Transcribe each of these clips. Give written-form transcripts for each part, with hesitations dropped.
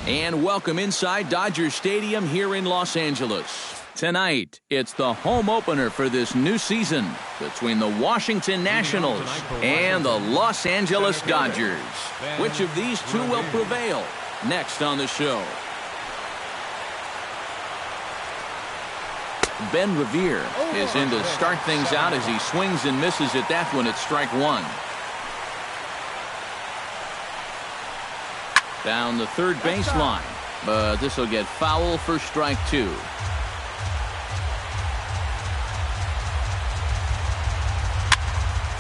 And welcome inside Dodger Stadium here in Los Angeles. Tonight, it's the home opener for this new season between the Washington Nationals and the Los Angeles Dodgers. Which of these two will prevail? Next on the show. Ben Revere is in to start things out as he swings and misses at that one at strike one. Down the third baseline, but this will get foul for strike two.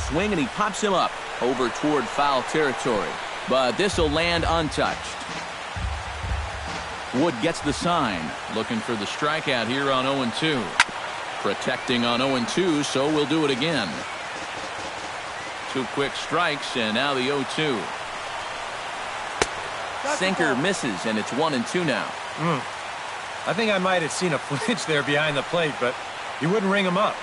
Swing and he pops him up over toward foul territory, but this will land untouched. Wood gets the sign, looking for the strikeout here on 0-2. Protecting on 0-2, so we'll do it again. Two quick strikes, and now the 0-2. Sinker misses, and it's 1-2 now. I think I might have seen a flinch there behind the plate, but he wouldn't ring him up.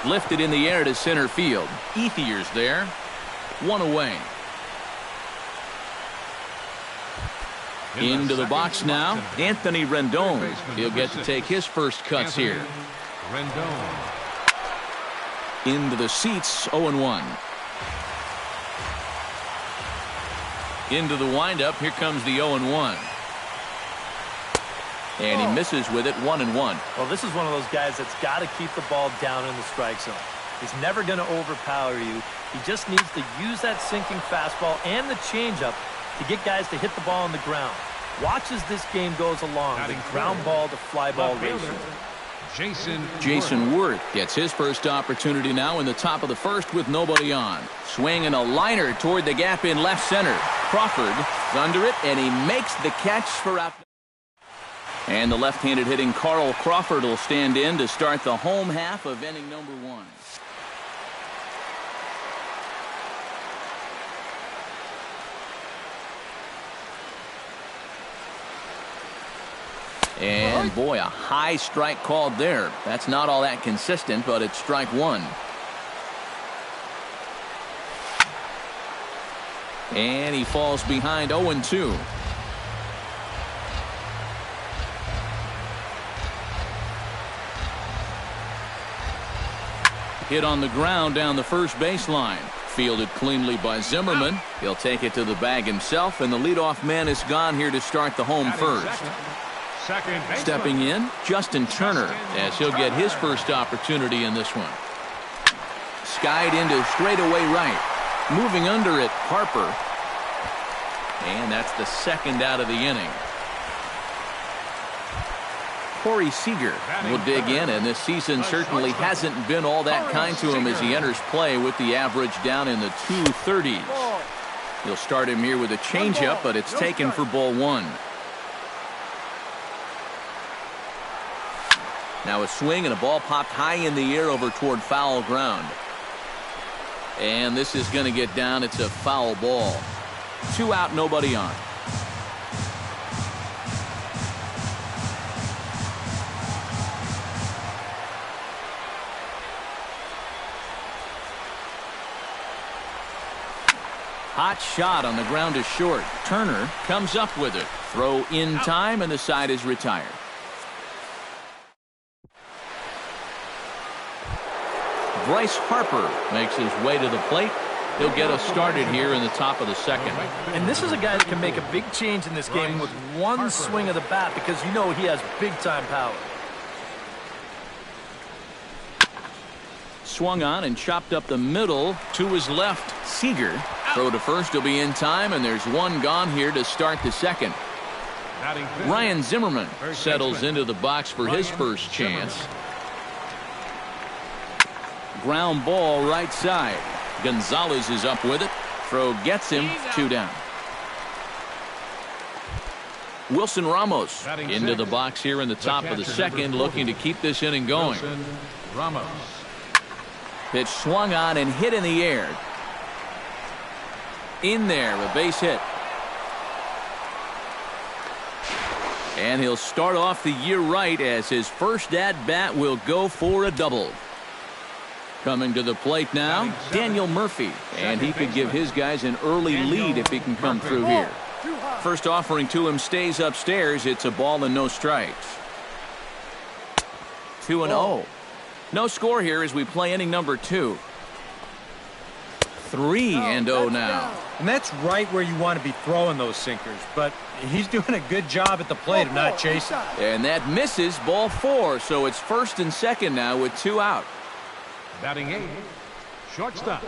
Lifted in the air to center field. Ethier's there. One away. Into the box now, Anthony Rendon. He'll get to take his first cuts here. Into the seats, 0-1. Into the windup, here comes the 0-1. And he misses with it, 1-1. Well, this is one of those guys that's got to keep the ball down in the strike zone. He's never going to overpower you. He just needs to use that sinking fastball and the changeup to get guys to hit the ball on the ground. Watch as this game goes along, the ground ball to fly ball ratio. Jason Worth gets his first opportunity now in the top of the first with nobody on. Swing and a liner toward the gap in left center. Crawford is under it, and he makes the catch for out. And the left-handed hitting Carl Crawford will stand in to start the home half of inning number one. And boy, a high strike called there. That's not all that consistent, but it's strike one. And he falls behind 0-2. Hit on the ground down the first baseline. Fielded cleanly by Zimmerman. He'll take it to the bag himself, and the leadoff man is gone here to start the home first. Stepping in, Justin Turner, as he'll get his first opportunity in this one. Skied into straightaway right. Moving under it, Harper. And that's the second out of the inning. Corey Seager will dig in, and this season certainly hasn't been all that kind to him as he enters play with the average down in the 230s. He'll start him here with a changeup, but it's taken for ball one. Now a swing and a ball popped high in the air over toward foul ground. And this is going to get down. It's a foul ball. 2 out, nobody on. Hot shot on the ground is short. Turner comes up with it. Throw in time, and the side is retired. Bryce Harper makes his way to the plate. He'll get us started here in the top of the second. And this is a guy that can make a big change in this game with one swing of the bat, because you know he has big-time power. Swung on and chopped up the middle to his left. Seager. Throw to first will be in time, and there's one gone here to start the second. Ryan Zimmerman settles into the box for his first chance. Ground ball right side. Gonzalez is up with it. Throw gets him. 2 down. Wilson Ramos into the box here in the top of the second, looking to keep this inning going. Pitch swung on and hit in the air. In there, a base hit. And he'll start off the year right, as his first at-bat will go for a double. Coming to the plate now, Daniel Murphy. And he could give his guys an early lead if he can come through here. First offering to him stays upstairs. It's a ball and no strikes. 2-0. No score here as we play inning number 2. 3-0 now. And that's right where you want to be throwing those sinkers, but he's doing a good job at the plate of not chasing. And that misses, ball 4, so it's first and second now with 2 out. Batting 8, shortstop,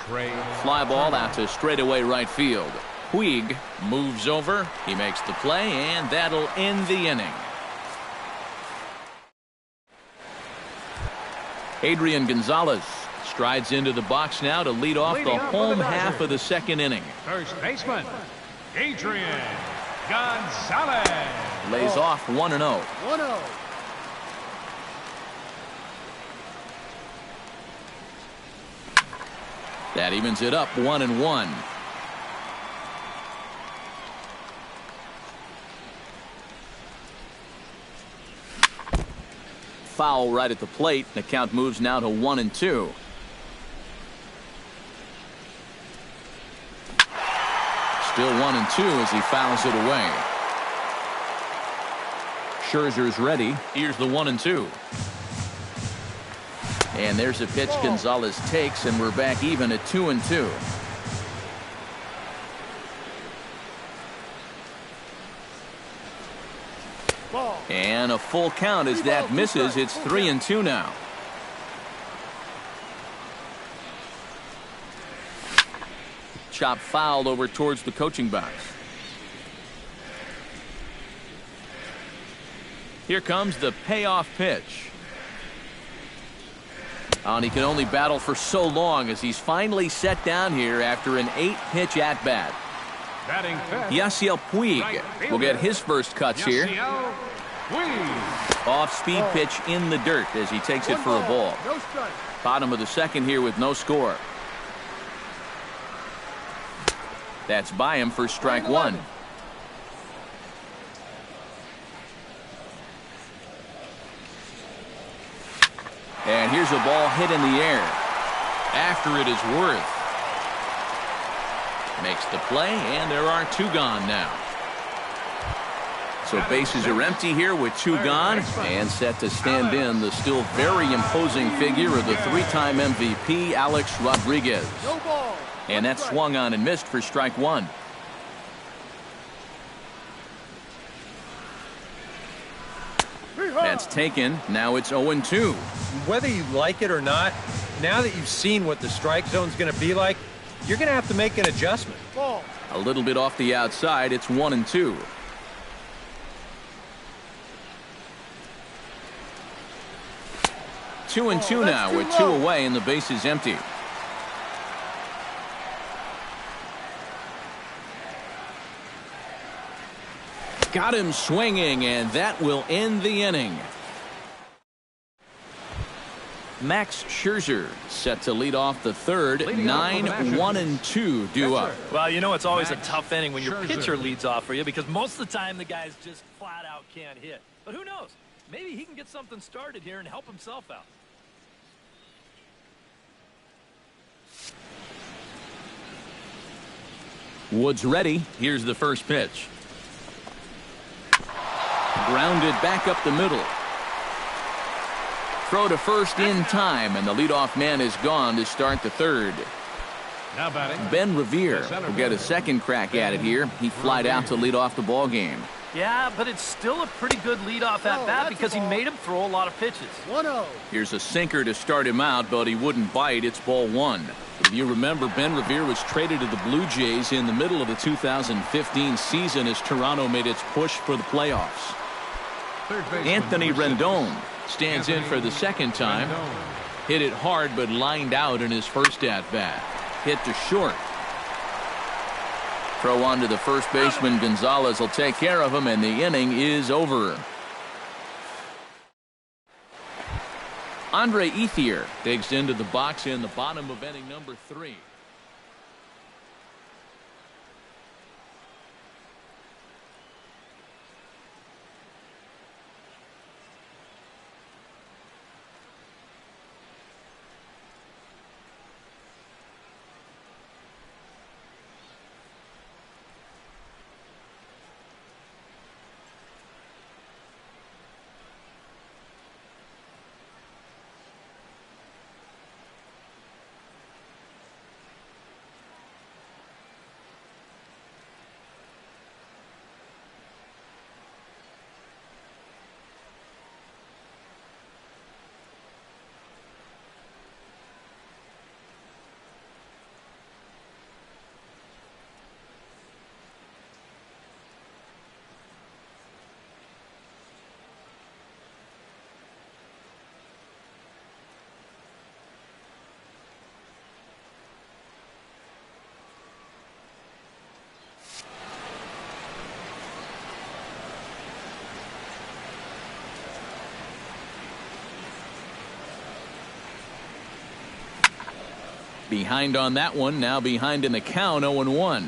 Trey. Fly ball out to straightaway right field. Puig moves over, he makes the play, and that'll end the inning. Adrian Gonzalez strides into the box now to lead off the home half of the second inning. First baseman, Adrian Gonzalez. Lays off 1-0. 1-0. That evens it up 1-1. Foul right at the plate. The count moves now to 1-2. Still 1-2 as he fouls it away. Scherzer's ready. Here's the 1-2. And there's a pitch Gonzalez takes, and we're back even at 2-2. And a full count as that misses. It's 3-2 now. Chop fouled over towards the coaching box. Here comes the payoff pitch. And he can only battle for so long as he's finally set down here after an 8-pitch at-bat. Yasiel Puig will get his first cuts here. Off-speed pitch in the dirt as he takes it for a ball. Bottom of the second here with no score. That's by him for strike 1. And here's a ball hit in the air. After it is Worth. Makes the play, and there are 2 gone now. So bases are empty here with 2 gone, and set to stand in the still very imposing figure of the 3-time MVP, Alex Rodriguez. And that swung on and missed for strike 1. That's taken. Now it's 0-2. Whether you like it or not, now that you've seen what the strike zone's going to be like, you're going to have to make an adjustment. A little bit off the outside. It's 1-2. Two and two now with 2 away and the base is empty. Got him swinging, and that will end the inning. Max Scherzer set to lead off the third. 9-1-2 due up. Well, you know it's always a tough inning when your pitcher leads off for you because most of the time the guys just flat out can't hit. But who knows? Maybe he can get something started here and help himself out. Woods ready. Here's the first pitch. Grounded back up the middle. Throw to first in time, and the leadoff man is gone to start the third. Now batting, Ben Revere will get a second crack at it here. He flied out to lead off the ball game. Yeah, but it's still a pretty good leadoff at bat because he made him throw a lot of pitches. 1-0. Here's a sinker to start him out, but he wouldn't bite. It's ball 1. If you remember, Ben Revere was traded to the Blue Jays in the middle of the 2015 season as Toronto made its push for the playoffs. Anthony Rendon stands in for the second time. Hit it hard, but lined out in his first at-bat. Hit to short. Throw on to the first baseman. Gonzalez will take care of him, and the inning is over. Andre Ethier digs into the box in the bottom of inning number 3. Behind on that one, now behind in the count, 0-1.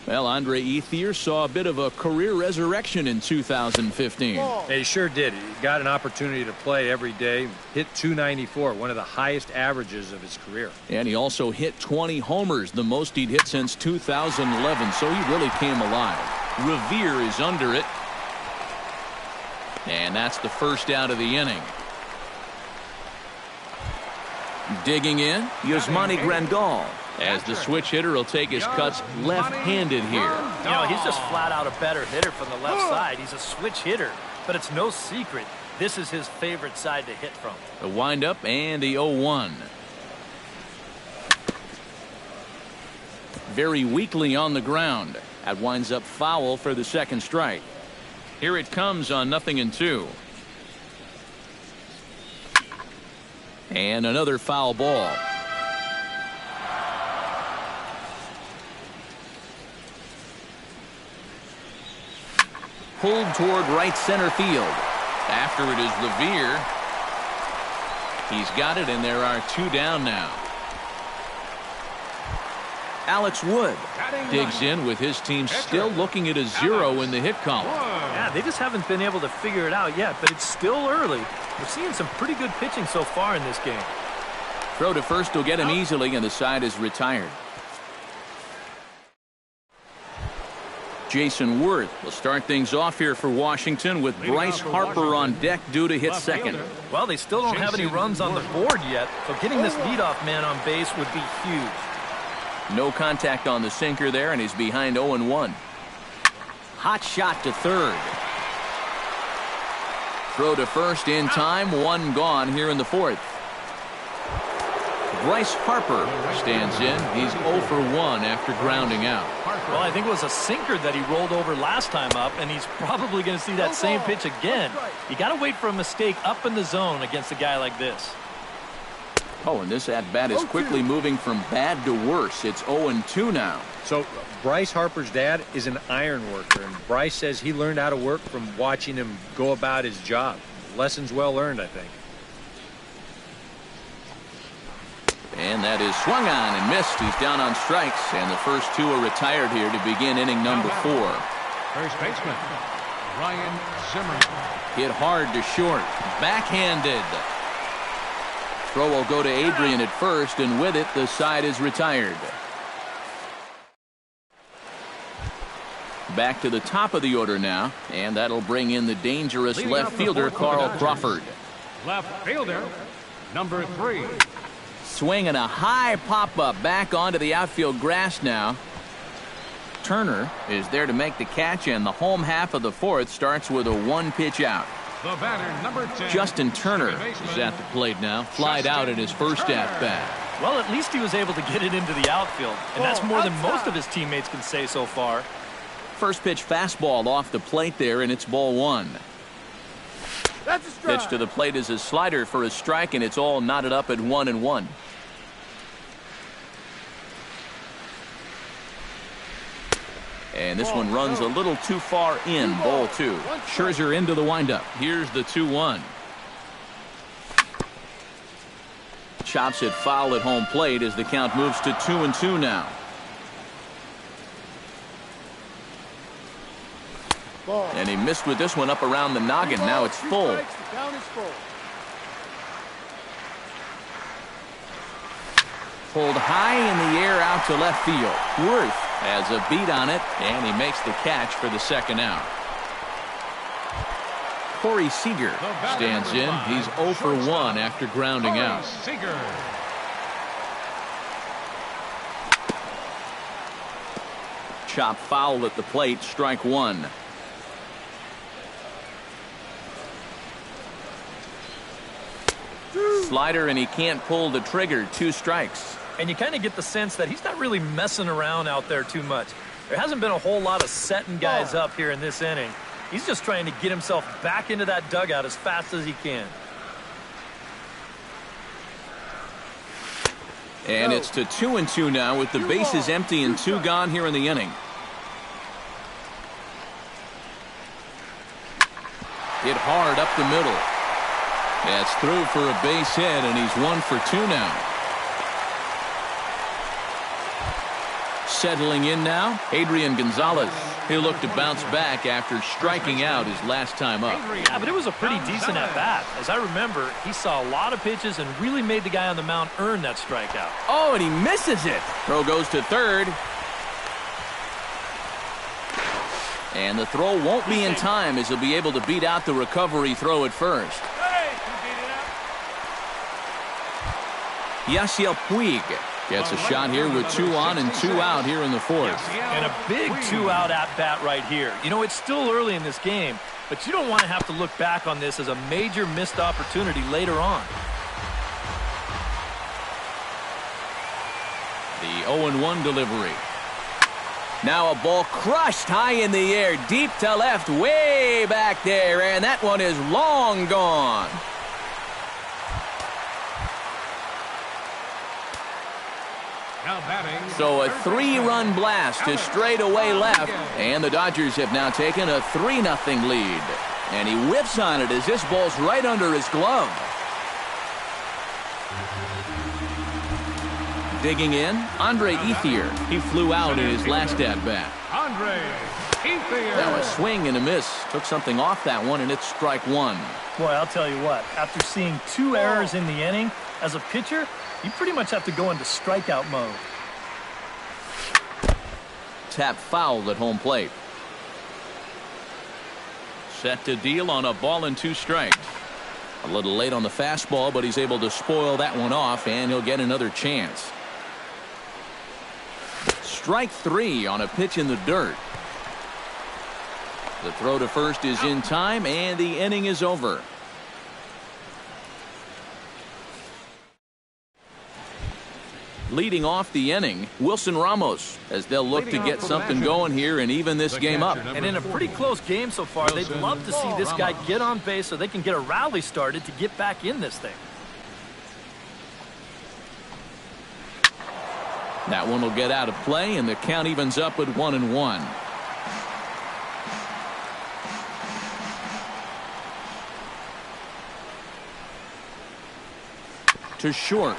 Well, Andre Ethier saw a bit of a career resurrection in 2015. Yeah, he sure did. He got an opportunity to play every day, hit .294, one of the highest averages of his career. And he also hit 20 homers, the most he'd hit since 2011, so he really came alive. Revere is under it. And that's the first out of the inning. Digging in, Yasmani Grandal, as the switch hitter will take his cuts left-handed here. You know, he's just flat out a better hitter from the left side. He's a switch hitter, but it's no secret this is his favorite side to hit from. The windup and the 0-1. Very weakly on the ground. That winds up foul for the second strike. Here it comes on 0-2. And another foul ball. Pulled toward right center field. After it is Revere. He's got it, and there are 2 down now. Alex Wood digs in with his team still looking at a 0 in the hit column. Yeah, they just haven't been able to figure it out yet, but it's still early. We're seeing some pretty good pitching so far in this game. Throw to first will get him easily, and the side is retired. Jason Worth will start things off here for Washington with Bryce Harper on deck due to hit second. Well, they still don't have any runs on the board yet, so getting this leadoff man on base would be huge. No contact on the sinker there, and he's behind 0-1. Hot shot to third. Throw to first in time, 1 gone here in the 4th. Bryce Harper stands in. He's 0 for 1 after grounding out. Well, I think it was a sinker that he rolled over last time up, and he's probably going to see that same pitch again. You got to wait for a mistake up in the zone against a guy like this. Oh, and this at-bat is quickly moving from bad to worse. It's 0-2 now. So Bryce Harper's dad is an iron worker, and Bryce says he learned how to work from watching him go about his job. Lessons well learned, I think. And that is swung on and missed. He's down on strikes, and the first 2 are retired here to begin inning number 4. First baseman, Ryan Zimmerman. Hit hard to short. Backhanded. Throw will go to Adrian at first, and with it, the side is retired. Back to the top of the order now, and that'll bring in the dangerous left fielder, Carl Crawford. Left fielder, number 3. Swinging a high pop-up back onto the outfield grass now. Turner is there to make the catch, and the home half of the 4th starts with a 1-pitch out. The batter, number 10. Justin Turner is at the plate now, flied out at his first at-bat. Well, at least he was able to get it into the outfield, and that's more than most of his teammates can say so far. First pitch fastball off the plate there, and it's ball 1. That's a strike. Pitch to the plate is a slider for a strike, and it's all knotted up at 1-1. And this one runs a little too far in, ball 2. Scherzer into the windup. Here's the 2-1. Chops it foul at home plate as the count moves to 2-2 now. And he missed with this one up around the noggin. Now it's full. Pulled high in the air out to left field. Worth has a beat on it, and he makes the catch for the second out. Corey Seager stands in. He's 0 for 1 after grounding out. Seager. Chop foul at the plate, strike 1. Slider, and he can't pull the trigger. 2 strikes. And you kind of get the sense that he's not really messing around out there too much. There hasn't been a whole lot of setting guys up here in this inning. He's just trying to get himself back into that dugout as fast as he can. And it's to 2-2 now with the bases empty and 2 gone here in the inning. Hit hard up the middle. That's through for a base hit, and he's 1 for 2 now. Settling in now, Adrian Gonzalez. He'll look to bounce back after striking out his last time up. Yeah, but it was a pretty decent at-bat. As I remember, he saw a lot of pitches and really made the guy on the mound earn that strikeout. Oh, and he misses it. Throw goes to third. And the throw won't be in time as he'll be able to beat out the recovery throw at first. Yasiel Puig gets a shot here with 2 on and 2 out here in the fourth. And a big 2-out at-bat right here. You know, it's still early in this game, but you don't want to have to look back on this as a major missed opportunity later on. The 0-1 delivery. Now a ball crushed high in the air, deep to left, way back there, and that one is long gone. So a 3-run blast to straightaway left, and the Dodgers have now taken a 3-0 lead. And he whips on it as this ball's right under his glove. Digging in, Andre Ethier. He flew out in his last at-bat. Andre Ethier. Now a swing and a miss. Took something off that one, and it's strike 1. Boy, I'll tell you what, after seeing 2 errors in the inning, as a pitcher, you pretty much have to go into strikeout mode. Tap fouled at home plate. Set to deal on a ball and 2 strikes. A little late on the fastball, but he's able to spoil that one off, and he'll get another chance. Strike 3 on a pitch in the dirt. The throw to first is in time, and the inning is over. Leading off the inning, Wilson Ramos, as they'll look to get something going here and even this game up. And in a pretty close game so far, they'd love to see this guy get on base so they can get a rally started to get back in this thing. That one will get out of play, and the count evens up at 1-1. To short.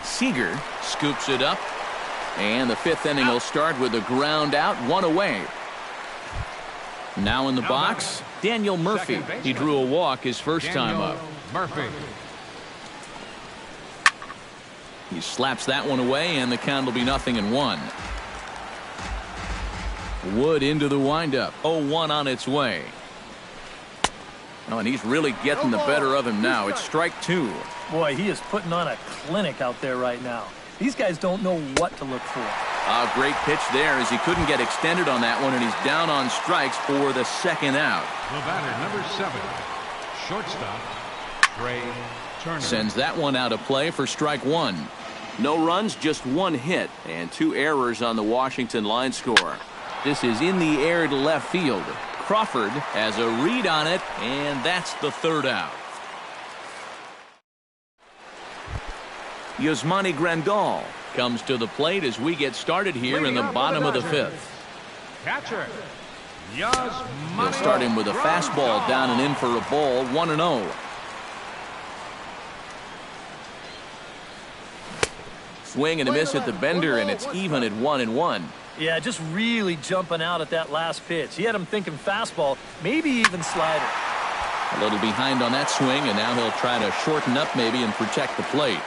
Seager scoops it up, and the 5th inning will start with a ground out, 1 away. Now in the box, Daniel Murphy. He drew a walk his first time up. Murphy. He slaps that one away, and the count will be 0-1. Wood into the windup. 0-1 on its way. Oh, and he's really getting the better of him now. It's strike 2. Boy, he is putting on a clinic out there right now. These guys don't know what to look for. A great pitch there as he couldn't get extended on that one, and he's down on strikes for the 2nd out. The batter, number 7, shortstop, Trey Turner. Sends that one out of play for strike 1. No runs, just 1 hit, and 2 errors on the Washington line score. This is in the air to left field. Crawford has a read on it, and that's the 3rd out. Yasmani Grandal comes to the plate as we get started here in the bottom of the 5th. Catcher, He'll start him with a fastball down and in for a ball, 1-0. Swing and a miss at the bender, and it's even at 1-1. Yeah, just really jumping out at that last pitch. He had him thinking fastball, maybe even slider. A little behind on that swing, and now he'll try to shorten up maybe and protect the plate.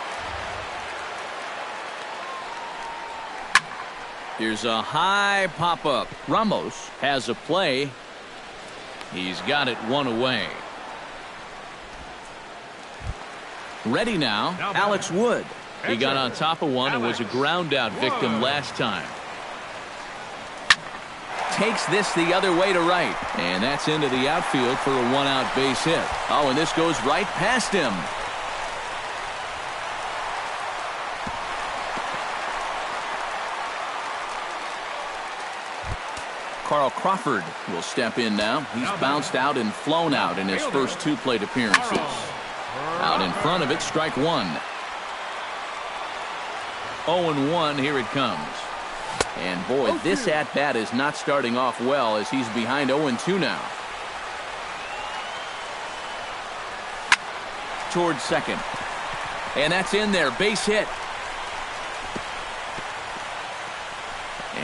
Here's a high pop-up. Ramos has a play. He's got it 1 away. Ready now, Alex Wood. He got on top of one and was a ground-out victim last time. Takes this the other way to right, and that's into the outfield for a 1-out base hit. Oh, and this goes right past him. Carl Crawford will step in now. He's bounced out and flown out in his first 2 plate appearances. Out in front of it, strike 1. 0-1, here it comes. And boy, this at-bat is not starting off well as he's behind 0-2 now. Towards second. And that's in there, base hit.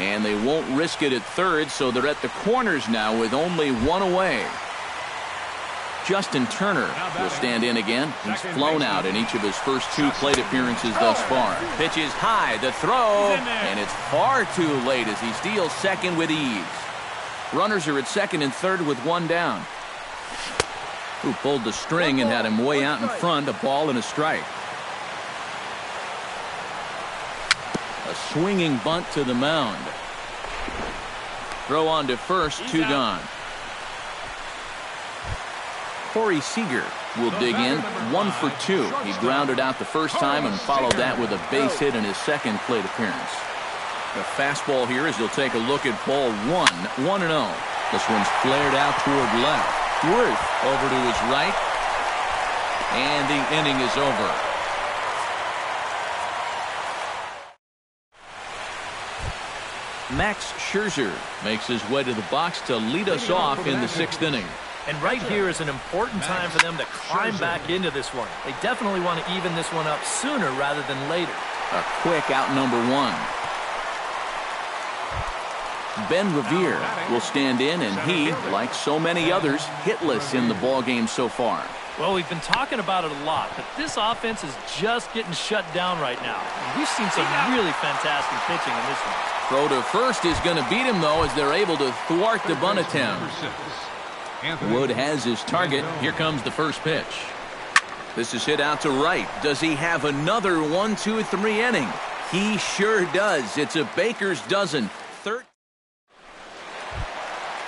And they won't risk it at third, so they're at the corners now with only one away. Justin Turner will stand in again. He's flown out in each of his first 2 plate appearances thus far. Pitches high, the throw, and it's far too late as he steals second with ease. Runners are at second and third with 1 down. Who pulled the string and had him way out in front, a ball and a strike. A swinging bunt to the mound. Throw on to first, 2 gone. Corey Seager will dig in, 1 for 2. He grounded out the first time and followed that with a base hit in his second plate appearance. The fastball here as he'll take a look at ball 1, 1-0. This one's flared out toward left. Worth over to his right, and the inning is over. Max Scherzer makes his way to the box to lead us off in the 6th inning. And right here is an important time for them to climb back into this one. They definitely want to even this one up sooner rather than later. A quick out number 1. Ben Revere will stand in, and he, like so many others, hitless in the ballgame so far. Well, we've been talking about it a lot, but this offense is just getting shut down right now. And we've seen some really fantastic pitching in this one. Throw to first is going to beat him, though, as they're able to thwart the bunt attempt. Wood has his target. Here comes the first pitch. This is hit out to right. Does he have another 1-2-3 inning? He sure does. It's a baker's dozen.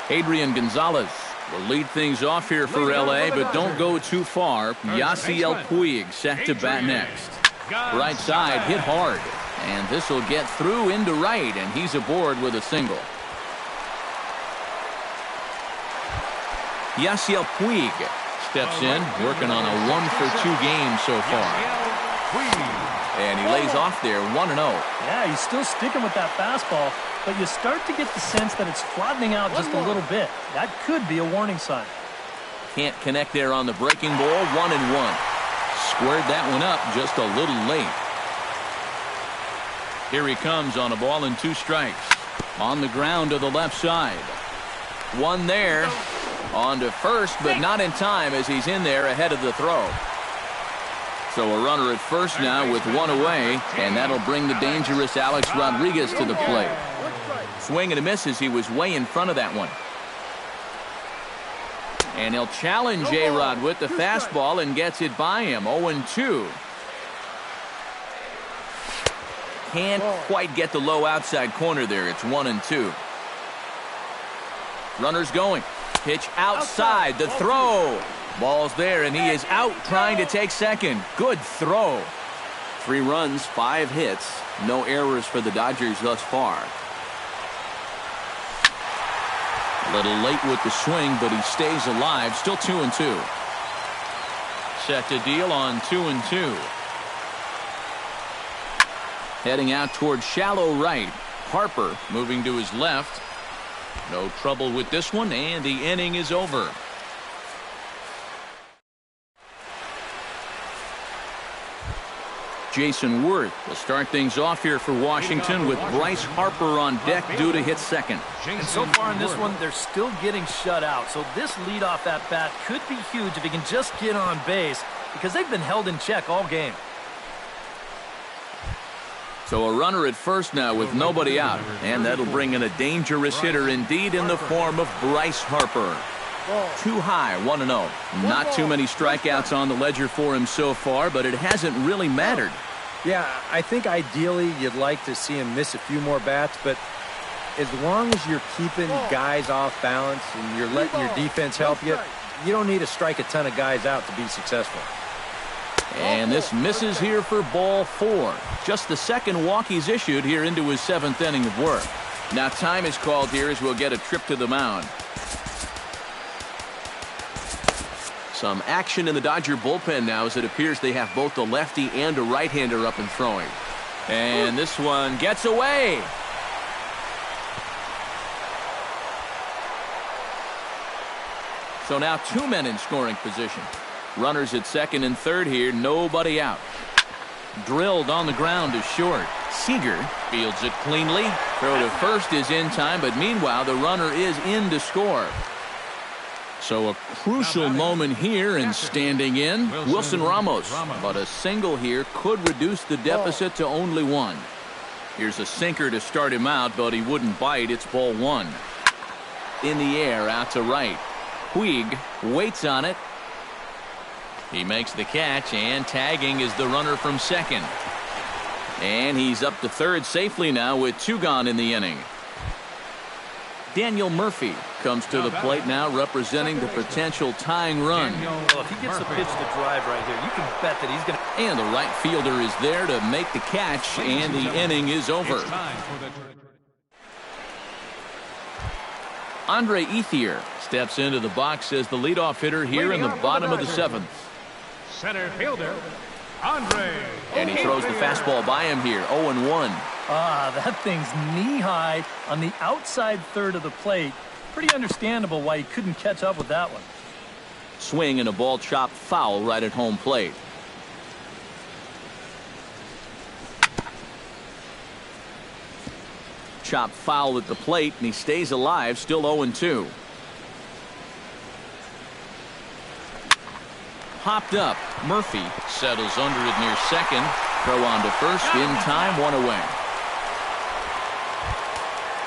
Adrian Gonzalez will lead things off here for LA, but don't go too far. Yasiel Puig set to bat next. Right side hit hard, and this will get through into right, and he's aboard with a single. Yasiel Puig steps in, working on a 1-for-2 game so far. And he lays off there, 1-0. Yeah, he's still sticking with that fastball, but you start to get the sense that it's flattening out just a little bit. That could be a warning sign. Can't connect there on the breaking ball, 1-1. Squared that one up just a little late. Here he comes on a ball and 2 strikes. On the ground to the left side. One there. On to first, but not in time as he's in there ahead of the throw. So a runner at first now with 1 away, and that'll bring the dangerous Alex Rodriguez to the plate. Swing and a miss as he was way in front of that one. And he'll challenge A-Rod with the fastball and gets it by him, 0-2. Can't quite get the low outside corner there. It's 1-2. Runners going. Pitch outside, the throw. Ball's there, and he is out trying to take second. Good throw. 3 runs, 5 hits. No errors for the Dodgers thus far. A little late with the swing, but he stays alive. Still 2-2. Set to deal on 2-2. Heading out toward shallow right. Harper moving to his left. No trouble with this one, and the inning is over. Jason Worth will start things off here for Washington with Bryce Harper on deck due to hit second. And so far in this one, they're still getting shut out. So this leadoff at bat could be huge if he can just get on base because they've been held in check all game. So a runner at first now with nobody out, and that'll bring in a dangerous hitter indeed in the form of Bryce Harper. Too high, 1-0. Not too many strikeouts on the ledger for him so far, but it hasn't really mattered. Yeah, I think ideally you'd like to see him miss a few more bats, but as long as you're keeping guys off balance and you're letting your defense help you, you don't need to strike a ton of guys out to be successful. And this misses here for ball 4. Just the second walk he's issued here into his 7th inning of work. Now time is called here as we'll get a trip to the mound. Some action in the Dodger bullpen now as it appears they have both the lefty and a right-hander up and throwing. And this one gets away. So now 2 men in scoring position. Runners at second and third here, nobody out. Drilled on the ground is short. Seager fields it cleanly. Throw to first is in time, but meanwhile the runner is in to score. So a crucial moment here, and standing in, Wilson Ramos. But a single here could reduce the deficit to only one. Here's a sinker to start him out, but he wouldn't bite. It's ball one. In the air, out to right. Puig waits on it. He makes the catch, and tagging is the runner from second. And he's up to third safely now with two gone in the inning. Daniel Murphy comes to the plate now, representing the potential tying run. Well, if he gets the pitch to drive right here, you can bet that he's going to... And the right fielder is there to make the catch, and the inning is over. Andre Ethier steps into the box as the leadoff hitter here in the bottom of the seventh. Center fielder, Andre. And he throws the fastball by him here, 0-1. That thing's knee-high on the outside third of the plate. Pretty understandable why he couldn't catch up with that one. Swing and a ball chopped foul right at home plate. Chopped foul at the plate, and he stays alive, still 0-2. Popped up. Murphy settles under it near second. Throw on to first, in time, one away.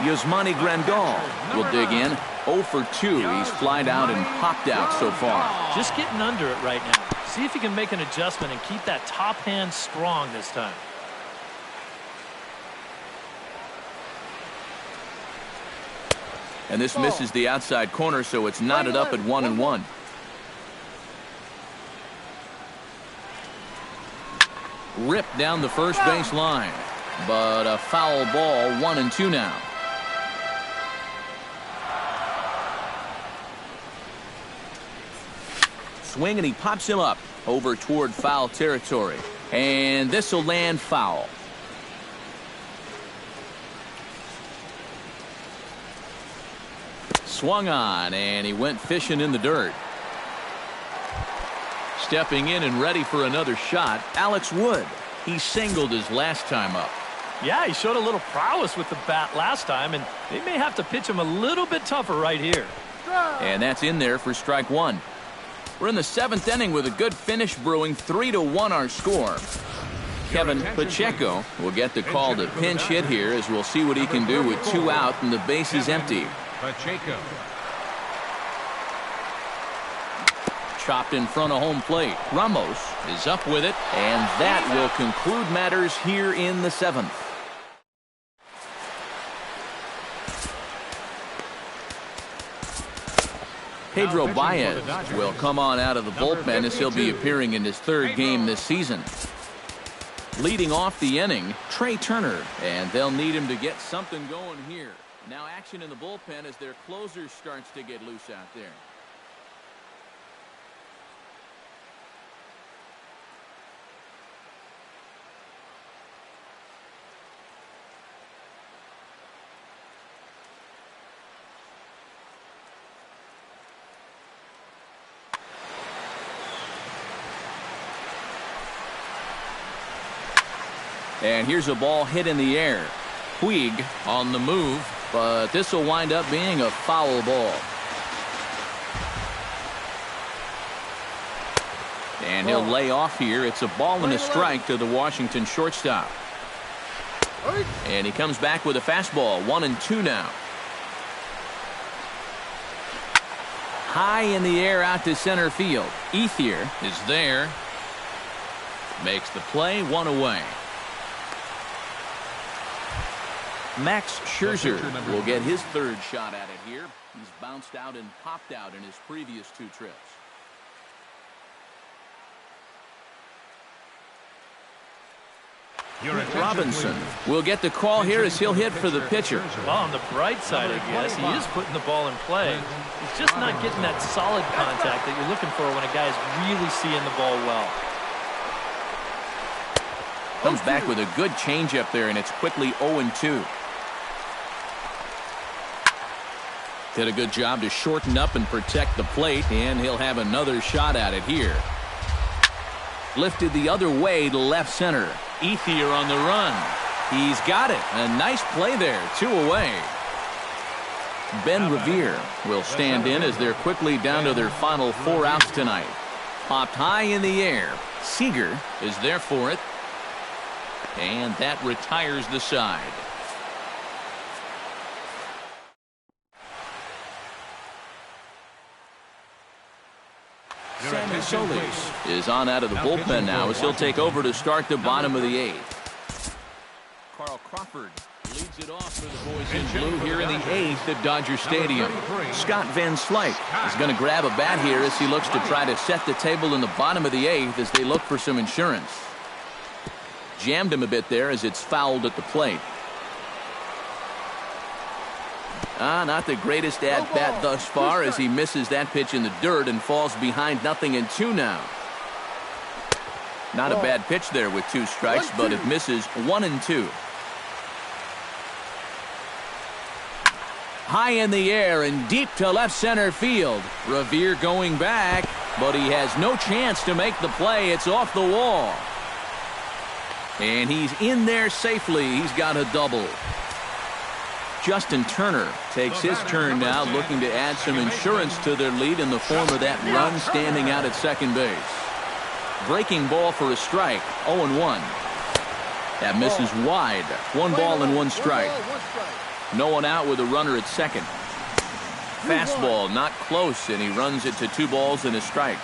Yasmani Grandal will dig in. 0 for 2. He's flied out and popped out so far. Just getting under it right now. See if he can make an adjustment and keep that top hand strong this time. And this misses the outside corner, so it's knotted up at 1-1. Ripped down the first base line, but a foul ball, 1-2 now. Swing, and he pops him up over toward foul territory, and this will land foul. Swung on, and he went fishing in the dirt. Stepping in and ready for another shot, Alex Wood. He singled his last time up. Yeah, he showed a little prowess with the bat last time, and they may have to pitch him a little bit tougher right here. And that's in there for strike one. We're in the seventh inning with a good finish brewing. 3-1 our score. Kevin Pacheco will get the call to pinch hit here, as we'll see what he can do with two out and the base is empty. Pacheco. Chopped in front of home plate. Ramos is up with it, and that will conclude matters here in the seventh. Pedro Baez will come on out of the bullpen as he'll be appearing in his third game this season. Leading off the inning, Trey Turner, and they'll need him to get something going here. Now action in the bullpen as their closer starts to get loose out there. And here's a ball hit in the air. Puig on the move, but this will wind up being a foul ball. And he'll lay off here. It's a ball and a strike to the Washington shortstop. And he comes back with a fastball. 1-2 now. High in the air out to center field. Ethier is there. Makes the play, one away. Max Scherzer will get his third shot at it here. He's bounced out and popped out in his previous two trips. Robinson will get the call here as he'll hit for the pitcher. Well, on the bright side, I guess, he is putting the ball in play. He's just not getting that solid contact that you're looking for when a guy's really seeing the ball well. Comes back with a good changeup there, and it's quickly 0-2. Did a good job to shorten up and protect the plate, and he'll have another shot at it here. Lifted the other way to left center. Ethier on the run. He's got it. A nice play there. 2 away. Ben Revere will stand in as they're quickly down to their final 4 outs tonight. Popped high in the air. Seager is there for it. And that retires the side. Sammy Solis is on out of the bullpen now as he'll take over to start the bottom of the 8th. Carl Crawford leads it off for the boys in blue here in the 8th at Dodger Stadium. Scott Van Slyke is going to grab a bat here as he looks to try to set the table in the bottom of the 8th as they look for some insurance. Jammed him a bit there as it's fouled at the plate. Not the greatest at-bat thus far as he misses that pitch in the dirt and falls behind 0-2 now. Not a bad pitch there with 2 strikes, but it misses 1-2. High in the air and deep to left center field. Revere going back, but he has no chance to make the play. It's off the wall. And he's in there safely. He's got a double. Justin Turner takes his turn now, looking to add some insurance to their lead in the form of that run standing out at second base. Breaking ball for a strike, 0-1. That misses wide. 1 ball and 1 strike. No one out with a runner at second. Fastball not close, and he runs it to 2 balls and a strike.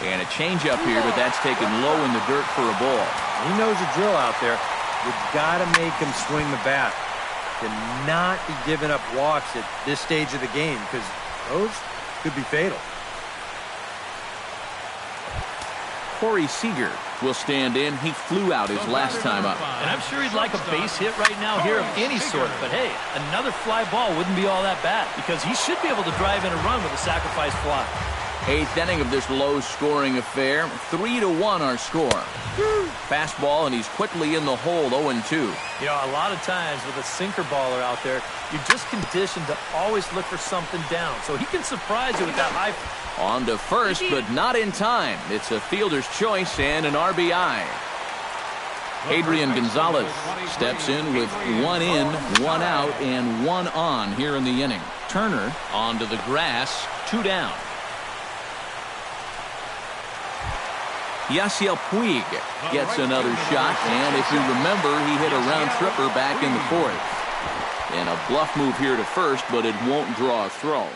And a changeup here, but that's taken low in the dirt for a ball. He knows the drill out there. You've got to make him swing the bat. Cannot be giving up walks at this stage of the game because those could be fatal. Corey Seager will stand in. He flew out his last time up. And I'm sure he'd like a base hit right now here of any sort. But hey, another fly ball wouldn't be all that bad because he should be able to drive in a run with a sacrifice fly. 8th inning of this low-scoring affair. 3-1 our score. Fastball, and he's quickly in the hole, 0-2. You know, a lot of times with a sinker baller out there, you're just conditioned to always look for something down. So he can surprise you with that high. On to first, but not in time. It's a fielder's choice and an RBI. Adrian Gonzalez steps in with 1 in, 1 out, and 1 on here in the inning. Turner onto the grass, 2 down. Yasiel Puig gets another shot, and if you remember, he hit a round tripper back in the 4th. And a bluff move here to first, but it won't draw a throw.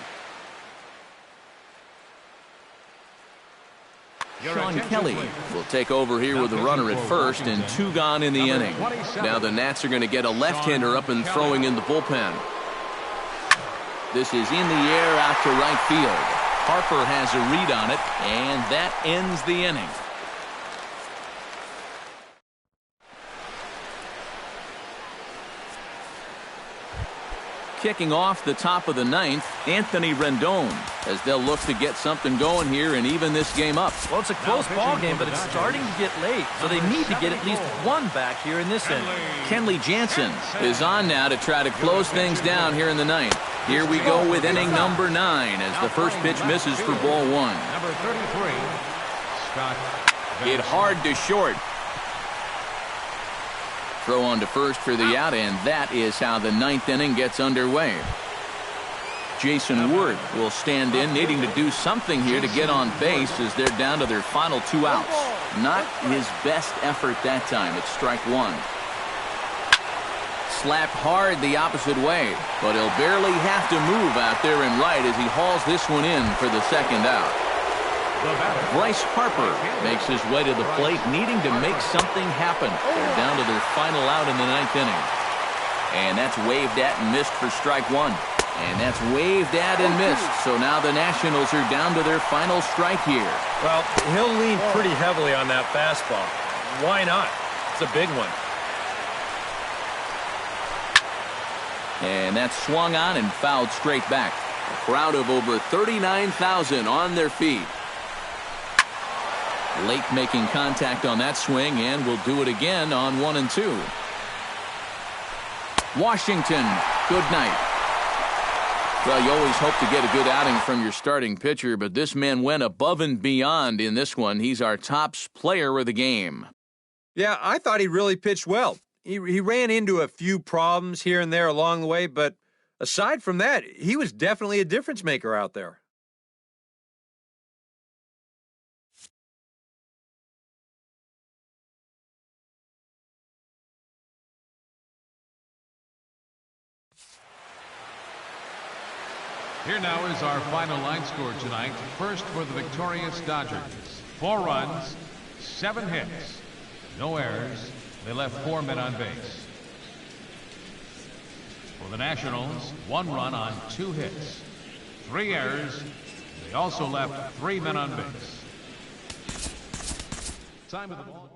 Sean Kelly will take over here with a runner at first and 2 gone in the inning. Now the Nats are going to get a left-hander up and throwing in the bullpen. This is in the air out to right field. Harper has a read on it, and that ends the inning. Kicking off the top of the 9th, Anthony Rendon, as they'll look to get something going here and even this game up. Well, it's a close ball game, but it's starting to get late, so they need to get at least 1 back here in this inning. Kenley Jansen is on now to try to close things down here in the 9th. Here we go with inning number 9 as the first pitch misses for ball 1. Number 33, Scott. Hit hard to short. Throw on to first for the out, and that is how the 9th inning gets underway. Jason Wood will stand in, needing to do something here to get on base as they're down to their final 2 outs. Not his best effort that time. It's strike 1. Slapped hard the opposite way, but he'll barely have to move out there in right as he hauls this one in for the 2nd out. Bryce Harper makes his way to the plate, needing to make something happen. They're down to their final out in the 9th inning. And that's waved at and missed for strike 1. And that's waved at and missed. So now the Nationals are down to their final strike here. Well, he'll lean pretty heavily on that fastball. Why not? It's a big one. And that's swung on and fouled straight back. A crowd of over 39,000 on their feet. Late making contact on that swing, and will do it again on 1 and 2. Washington, good night. Well, you always hope to get a good outing from your starting pitcher, but this man went above and beyond in this one. He's our top player of the game. Yeah, I thought he really pitched well. He ran into a few problems here and there along the way, but aside from that, he was definitely a difference maker out there. Here now is our final line score tonight. First for the victorious Dodgers. 4 runs, 7 hits, no errors. They left 4 men on base. For the Nationals, 1 run on 2 hits, 3 errors. They also left 3 men on base. Time of the ball.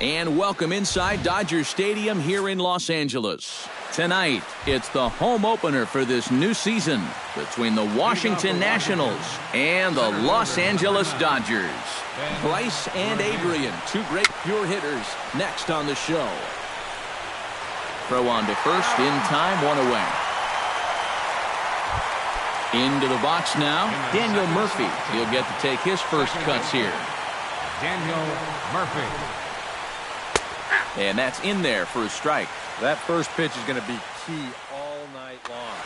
And welcome inside Dodger Stadium here in Los Angeles. Tonight, it's the home opener for this new season between the Washington Nationals and the Los Angeles Dodgers. Bryce and Adrian, two great pure hitters, next on the show. Throw on to first, in time, one away. Into the box now, Daniel Murphy. He'll get to take his first cuts here. Daniel Murphy. And that's in there for a strike. That first pitch is going to be key all night long.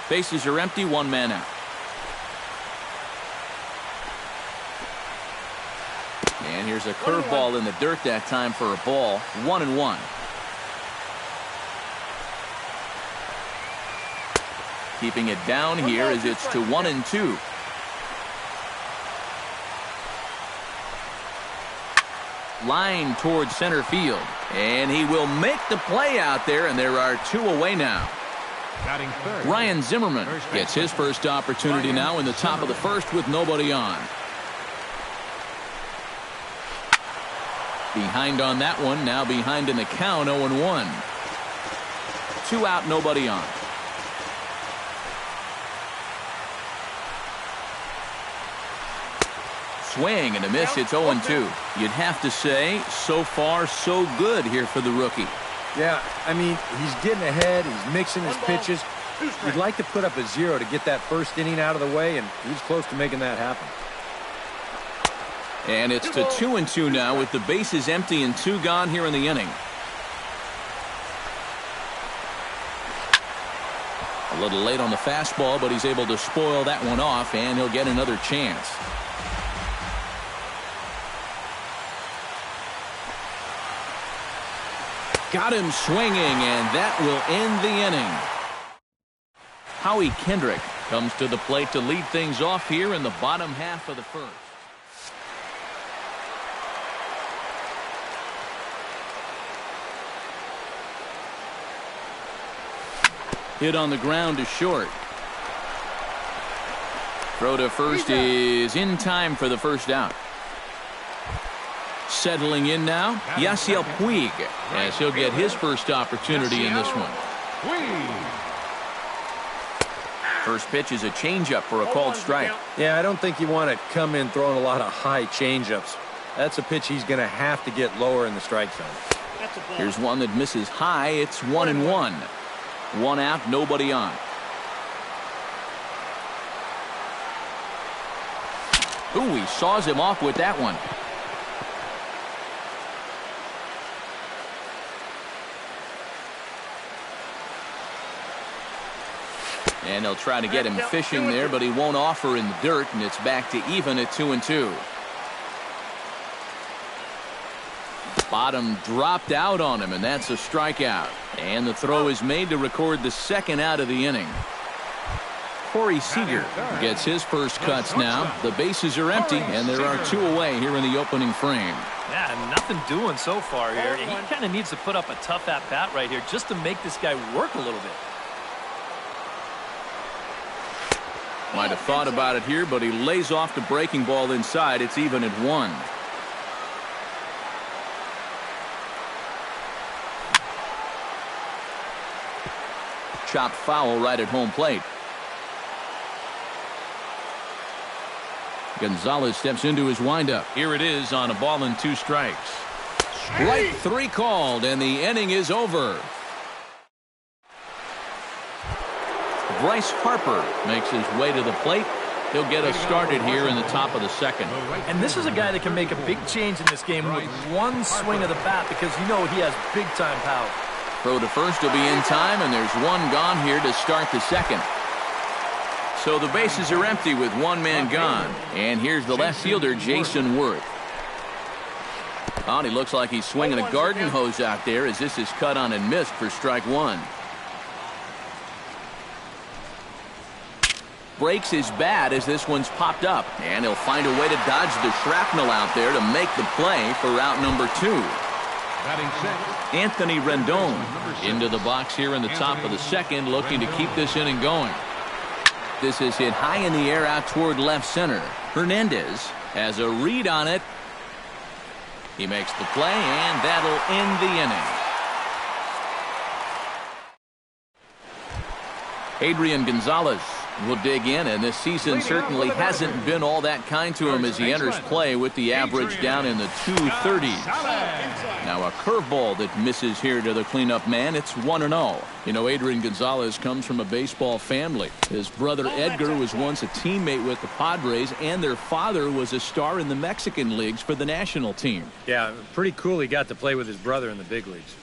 Bases are empty, one man out. And here's a curveball in the dirt that time for a ball. 1-1. Keeping it down here as it's to 1-2. Line towards center field. And he will make the play out there, and there are two away now. Batting third. Ryan Zimmerman gets his first opportunity now in the top of the first with nobody on. Behind on that one, now behind in the count, 0-1. 2 out, nobody on. Swing and a miss. It's 0-2. You'd have to say, so far, so good here for the rookie. Yeah, I mean, he's getting ahead. He's mixing his pitches. You'd like to put up a 0 to get that first inning out of the way, and he's close to making that happen. And it's to 2-2 now with the bases empty and 2 gone here in the inning. A little late on the fastball, but he's able to spoil that one off, and he'll get another chance. Got him swinging, and that will end the inning. Howie Kendrick comes to the plate to lead things off here in the bottom half of the first. Hit on the ground to short. Throw to first is in time for the first out. Settling in now, Yasiel Puig, as he'll get his first opportunity in this one. First pitch is a changeup for a called strike. Yeah, I don't think you want to come in throwing a lot of high changeups. That's a pitch he's going to have to get lower in the strike zone. Here's one that misses high. It's 1-1. 1 out, nobody on. Ooh, he saws him off with that one. And they'll try to get him fishing there, but he won't offer in the dirt, and it's back to even at 2-2. Bottom dropped out on him, and that's a strikeout. And the throw is made to record the second out of the inning. Corey Seager gets his first cuts now. The bases are empty, and there are 2 away here in the opening frame. Yeah, nothing doing so far here. He kind of needs to put up a tough at-bat right here just to make this guy work a little bit. Might have thought about it here, but he lays off the breaking ball inside. It's even at 1. Chopped foul right at home plate. Gonzalez steps into his windup. Here it is on a ball and 2 strikes. Strike 3 called, and the inning is over. Bryce Harper makes his way to the plate. He'll get us started here in the top of the second. And this is a guy that can make a big change in this game with one swing of the bat because you know he has big-time power. Throw to first will be in time, and there's 1 gone here to start the second. So the bases are empty with 1 man gone. And here's the left fielder, Jason Worth. Oh, and he looks like he's swinging a garden hose out there as this is cut on and missed for strike 1. Breaks his bat as this one's popped up, and he'll find a way to dodge the shrapnel out there to make the play for route number 2. Anthony Rendon into the box here in the top of the second, looking to keep this inning going. This is hit high in the air out toward left center. Hernandez has a read on it. He makes the play, and that'll end the inning. Adrian Gonzalez will dig in, and this season certainly hasn't been all that kind to him as he enters play with the average down in the 230s. Now a curveball that misses here to the cleanup man. It's 1-0. You know, Adrian Gonzalez comes from a baseball family. His brother Edgar was once a teammate with the Padres, and their father was a star in the Mexican leagues for the national team. Yeah, pretty cool he got to play with his brother in the big leagues.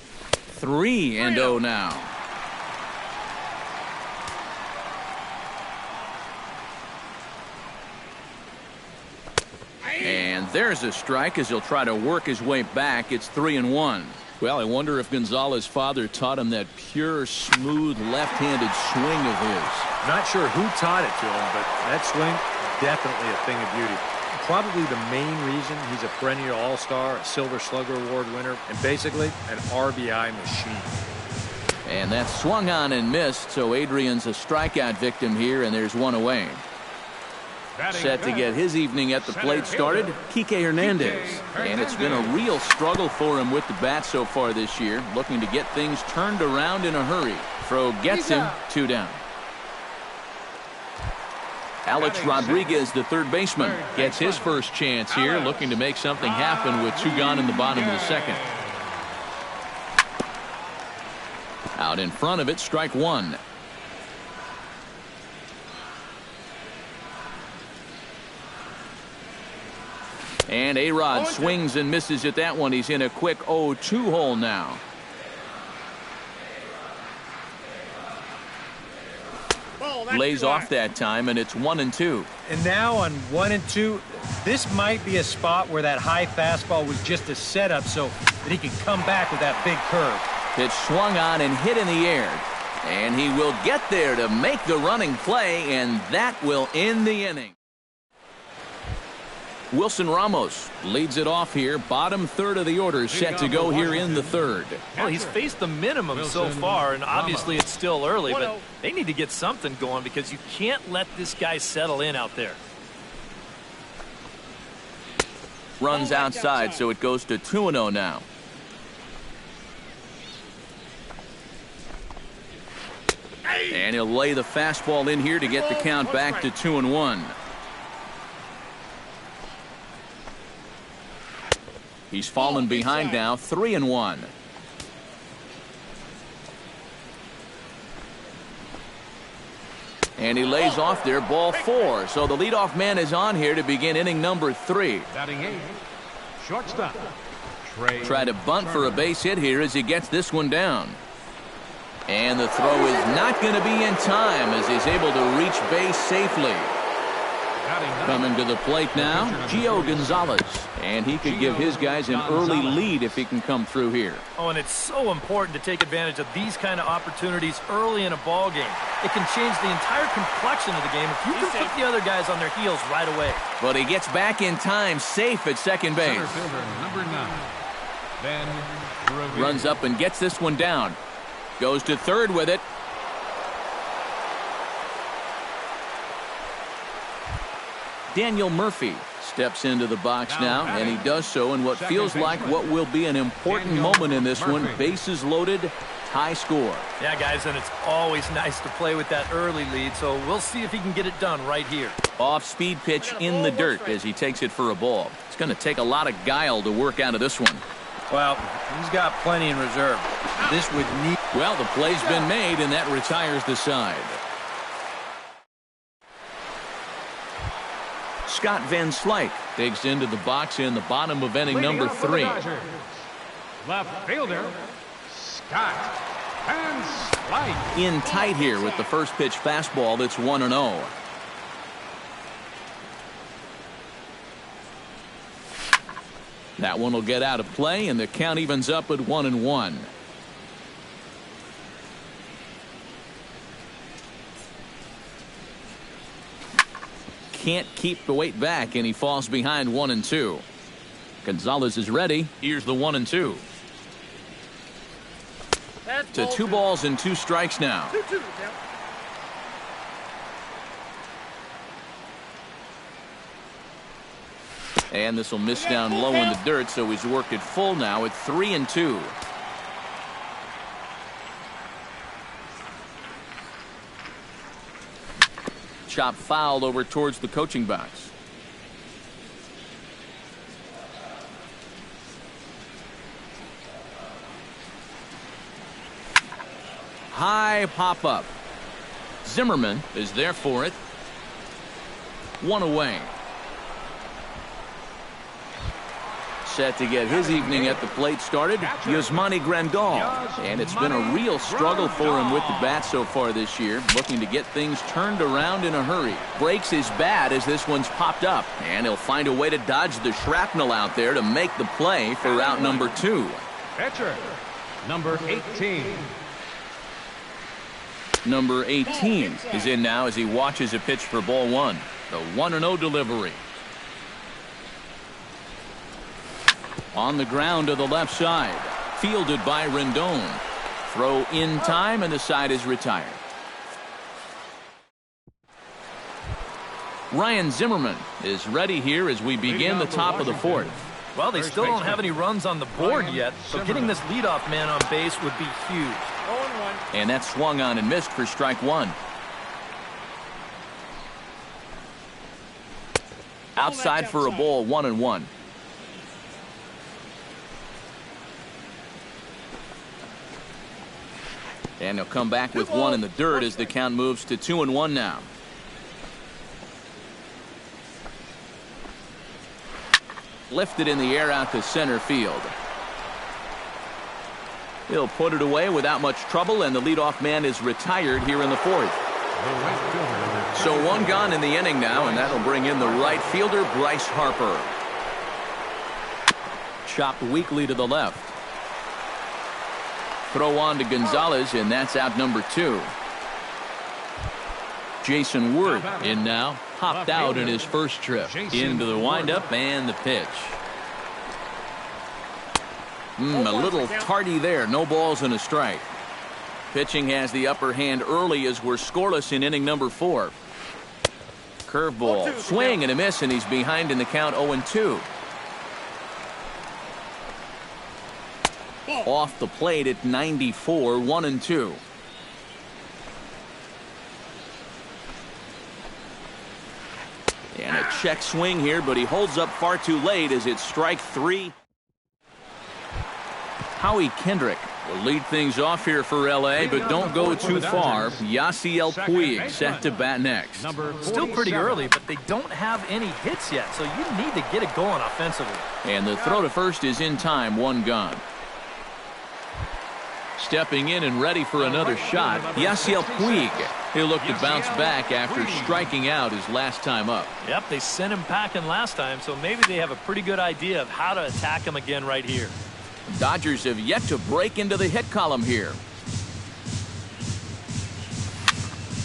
3-0 now. And there's a strike as he'll try to work his way back. It's 3-1. Well, I wonder if Gonzalez's father taught him that pure, smooth, left-handed swing of his. Not sure who taught it to him, but that swing, definitely a thing of beauty. Probably the main reason he's a perennial all-star, a Silver Slugger Award winner, and basically an RBI machine. And that's swung on and missed, so Adrian's a strikeout victim here, and there's one away. Set to get his evening at the plate started, Kike Hernandez. And it's been a real struggle for him with the bat so far this year, looking to get things turned around in a hurry. Throw gets him, 2 down. Alex Rodriguez, the third baseman, gets his first chance here, looking to make something happen with 2 gone in the bottom of the second. Out in front of it, strike 1. And A-Rod swings and misses at that one. He's in a quick 0-2 hole now. Lays off that time, and it's 1-2. And now on 1-2, this might be a spot where that high fastball was just a setup so that he can come back with that big curve. Pitch swung on and hit in the air. And he will get there to make the running play, and that will end the inning. Wilson Ramos leads it off here. Bottom third of the order set to go here in the third. Well, he's faced the minimum so far, and obviously it's still early, but they need to get something going because you can't let this guy settle in out there. Runs outside, so it goes to 2-0 now. And he'll lay the fastball in here to get the count back to 2-1. He's fallen behind now, 3-1. And he lays off there, ball 4. So the leadoff man is on here to begin inning number 3. Batting 8, shortstop. Try to bunt for a base hit here as he gets this one down. And the throw is not going to be in time as he's able to reach base safely. Coming to the plate now, Gio Gonzalez. And he could give his guys an early lead if he can come through here. Oh, and it's so important to take advantage of these kind of opportunities early in a ball game. It can change the entire complexion of the game if you can put the other guys on their heels right away. But he gets back in time, safe at second base. Center fielder, number 9, Ben Revere. Runs up and gets this one down. Goes to third with it. Daniel Murphy steps into the box now, and he does so in what feels like what will be an important moment in this one. Bases loaded, high score. Yeah, guys, and it's always nice to play with that early lead, so we'll see if he can get it done right here. Off-speed pitch in the dirt as he takes it for a ball. It's going to take a lot of guile to work out of this one. Well, he's got plenty in reserve. This would need... Well, the play's been made, and that retires the side. Scott Van Slyke digs into the box in the bottom of inning number 3. Left fielder, Scott Van Slyke. In tight here with the first pitch fastball. That's 1-0. That one will get out of play, and the count evens up at 1-1. Can't keep the weight back, and he falls behind 1-2. Gonzalez is ready. Here's the 1-2. To 2 balls and 2 strikes now. And this will miss down low in the dirt, so he's worked it full now at 3-2. Chop fouled over towards the coaching box. High pop-up. Zimmerman is there for it. One away. Set to get his evening at the plate started, Yasmani Grandal. And it's been a real struggle for him with the bat so far this year, looking to get things turned around in a hurry. Breaks his bat as this one's popped up, and he'll find a way to dodge the shrapnel out there to make the play for out number 2. Pitcher, number 18. Number 18 is in now as he watches a pitch for ball 1. The 1-0 delivery. On the ground to the left side. Fielded by Rendon. Throw in time, and the side is retired. Ryan Zimmerman is ready here as we begin the top of the 4th. Well, they still don't have any runs on the board yet, so getting this leadoff man on base would be huge. And that swung on and missed for strike 1. Outside for a ball, 1-1. And he'll come back with one in the dirt as the count moves to 2-1 now. Lifted in the air out to center field. He'll put it away without much trouble, and the leadoff man is retired here in the 4th. So one gone in the inning now, and that'll bring in the right fielder, Bryce Harper. Chopped weakly to the left. Throw on to Gonzalez, and that's out number 2. Jason Worth in now. Popped out in his first trip. Into the windup and the pitch. A little tardy there. No balls and a strike. Pitching has the upper hand early as we're scoreless in inning number 4. Curveball. Swing and a miss, and he's behind in the count 0-2. Off the plate at 94, 1-2. And a check swing here, but he holds up far too late as it's strike 3. Howie Kendrick will lead things off here for L.A., but don't go too far. Yasiel Puig set to bat next. Still pretty early, but they don't have any hits yet, so you need to get it going offensively. And the throw to first is in time, one gone. Stepping in and ready for another shot, Yasiel Puig. He'll look to bounce back after striking out his last time up. Yep, they sent him packing last time, so maybe they have a pretty good idea of how to attack him again right here. Dodgers have yet to break into the hit column here.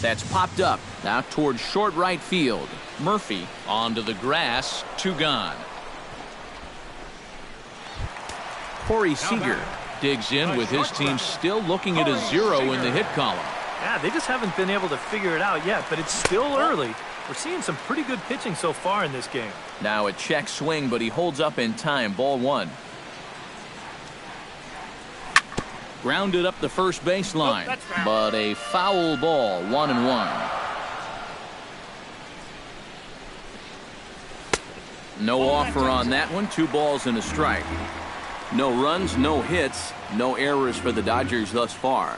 That's popped up out towards short right field. Murphy onto the grass, 2 gone. Corey Seager digs in with his team still looking at a 0 in the hit column. Yeah, they just haven't been able to figure it out yet, but it's still early. We're seeing some pretty good pitching so far in this game. Now a check swing, but he holds up in time, ball 1. Grounded up the first baseline, but a foul ball, 1-1. No offer on that one, 2 balls and a strike. No runs, no hits, no errors for the Dodgers thus far.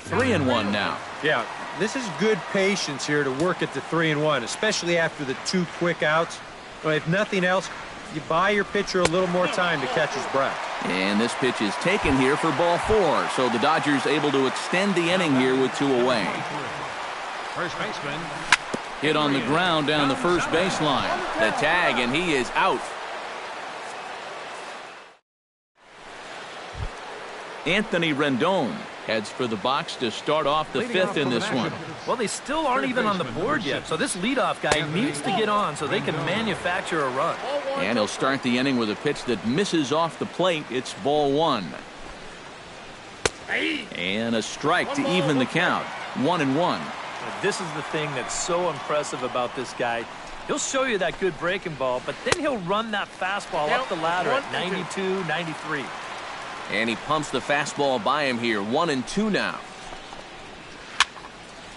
3-1 now. Yeah, this is good patience here to work at the 3-1, especially after the 2 quick outs. But if nothing else, you buy your pitcher a little more time to catch his breath. And this pitch is taken here for ball 4, so the Dodgers able to extend the inning here with 2 away. First baseman. Hit on the ground down the first baseline. The tag, and he is out. Anthony Rendon heads for the box to start off the 5th in this one. Well, they still aren't even on the board yet, so this leadoff guy needs to get on so they can manufacture a run. And he'll start the inning with a pitch that misses off the plate. It's ball 1. And a strike to even the count. 1-1. This is the thing that's so impressive about this guy. He'll show you that good breaking ball, but then he'll run that fastball up the ladder at 92, 93. And he pumps the fastball by him here. 1-2 now.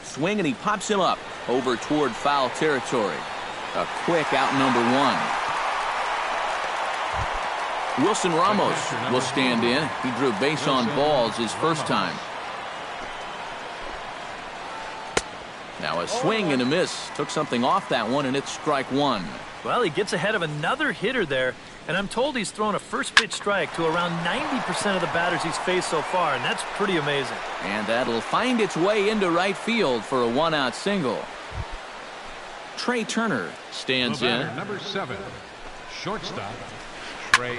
Swing, and he pops him up over toward foul territory. A quick out number one. Wilson Ramos will stand in. He drew base on balls his first time. Now a swing and a miss. Took something off that one, and it's strike one. Well, he gets ahead of another hitter there, and I'm told he's thrown a first pitch strike to around 90% of the batters he's faced so far, and that's pretty amazing. And that'll find its way into right field for a one-out single. Trey Turner stands in. Number 7, shortstop, Trey.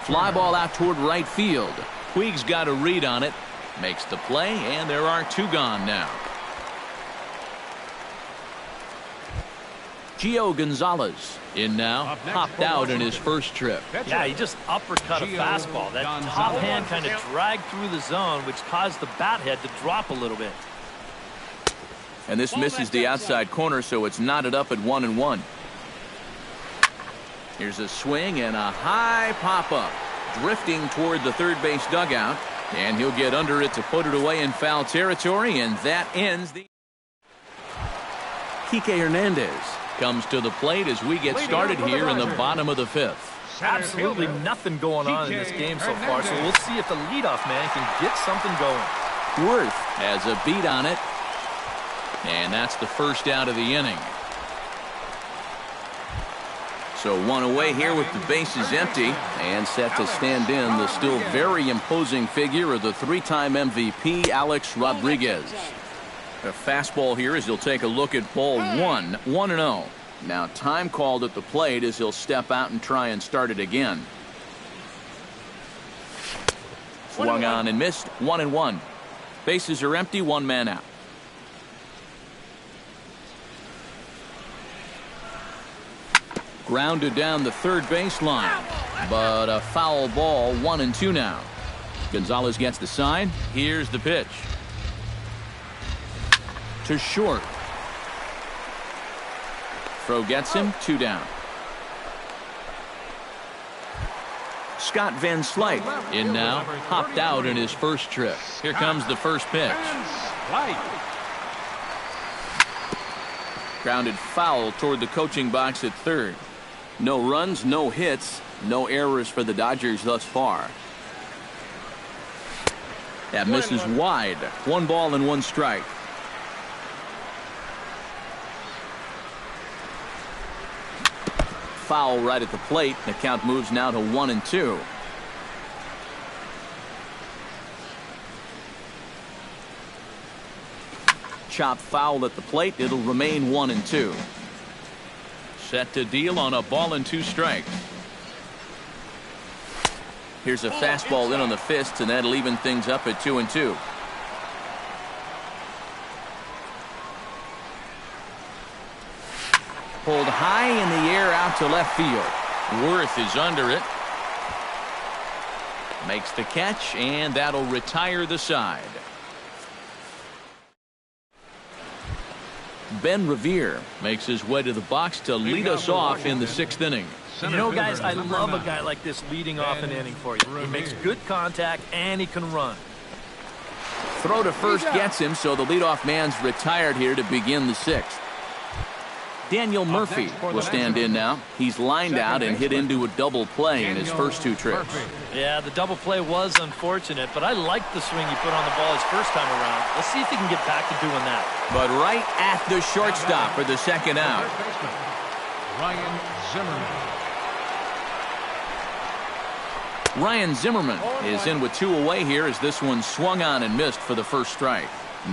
Fly ball out toward right field. Puig's got a read on it. Makes the play, and there are two gone now. Gio Gonzalez in now. Popped out in his first trip. Yeah, he just uppercut a fastball. That top hand kind of dragged through the zone, which caused the bat head to drop a little bit. And this misses the outside corner, so it's knotted up at 1-1. Here's a swing and a high pop-up. Drifting toward the third base dugout. And he'll get under it to put it away in foul territory, and that ends the... Kike Hernandez comes to the plate as we get started here in the bottom of the fifth. Absolutely nothing going on in this game so far, so we'll see if the leadoff man can get something going. Worth has a beat on it, and that's the first out of the inning. So one away here with the bases empty, and set to stand in the still very imposing figure of the three-time MVP, Alex Rodriguez. A fastball here as he'll take a look at ball one. 1-0. Now time called at the plate as he'll step out and try and start it again. Swung on and missed. 1-1. Bases are empty. One man out. Grounded down the third baseline, but a foul ball. 1-2 now. Gonzalez gets the sign. Here's the pitch. To short. Throw gets him. 2 down. Scott Van Slyke in now. Hopped out in his first trip. Here comes the first pitch. Grounded foul toward the coaching box at third. No runs, no hits, no errors for the Dodgers thus far. That misses wide. 1 ball and 1 strike. Foul right at the plate. The count moves now to 1-2. Chop foul at the plate. It'll remain 1-2. Set to deal on a ball and 2 strikes. Here's a fastball in on the fist, and that'll even things up at 2-2. Pulled high in the air out to left field. Worth is under it. Makes the catch, and that'll retire the side. Ben Revere makes his way to the box to lead us off in the 6th inning. You know, guys, I love a guy like this leading off an inning for you. He makes good contact, and he can run. Throw to first gets him, so the leadoff man's retired here to begin the 6th. Daniel Murphy will stand in now. He's lined out and hit into a double play in his first 2 trips. Yeah, the double play was unfortunate, but I liked the swing he put on the ball his first time around. Let's see if he can get back to doing that. But right at the shortstop for the second out. Ryan Zimmerman. Ryan Zimmerman is in with 2 away here as this one swung on and missed for the first strike.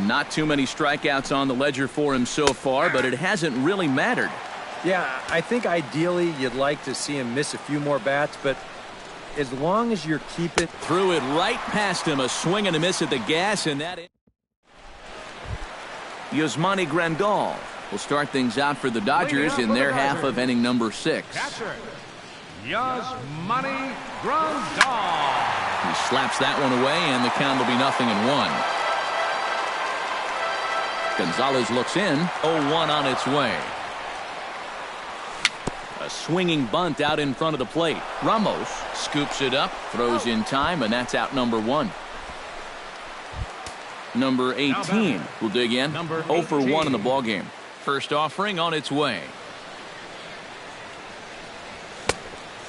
Not too many strikeouts on the ledger for him so far, but it hasn't really mattered. Yeah, I think ideally you'd like to see him miss a few more bats, but as long as you're keeping... Threw it right past him, a swing and a miss at the gas, and that... Yasmani Grandal will start things out for the Dodgers in their half of inning number 6. Catcher, Yasmani Grandal. He slaps that one away, and the count will be 0-1. Gonzalez looks in. 0-1 on its way. A swinging bunt out in front of the plate. Ramos scoops it up, throws in time, and that's out number 1. Number 18 will dig in. 0 for 1 in the ballgame. First offering on its way.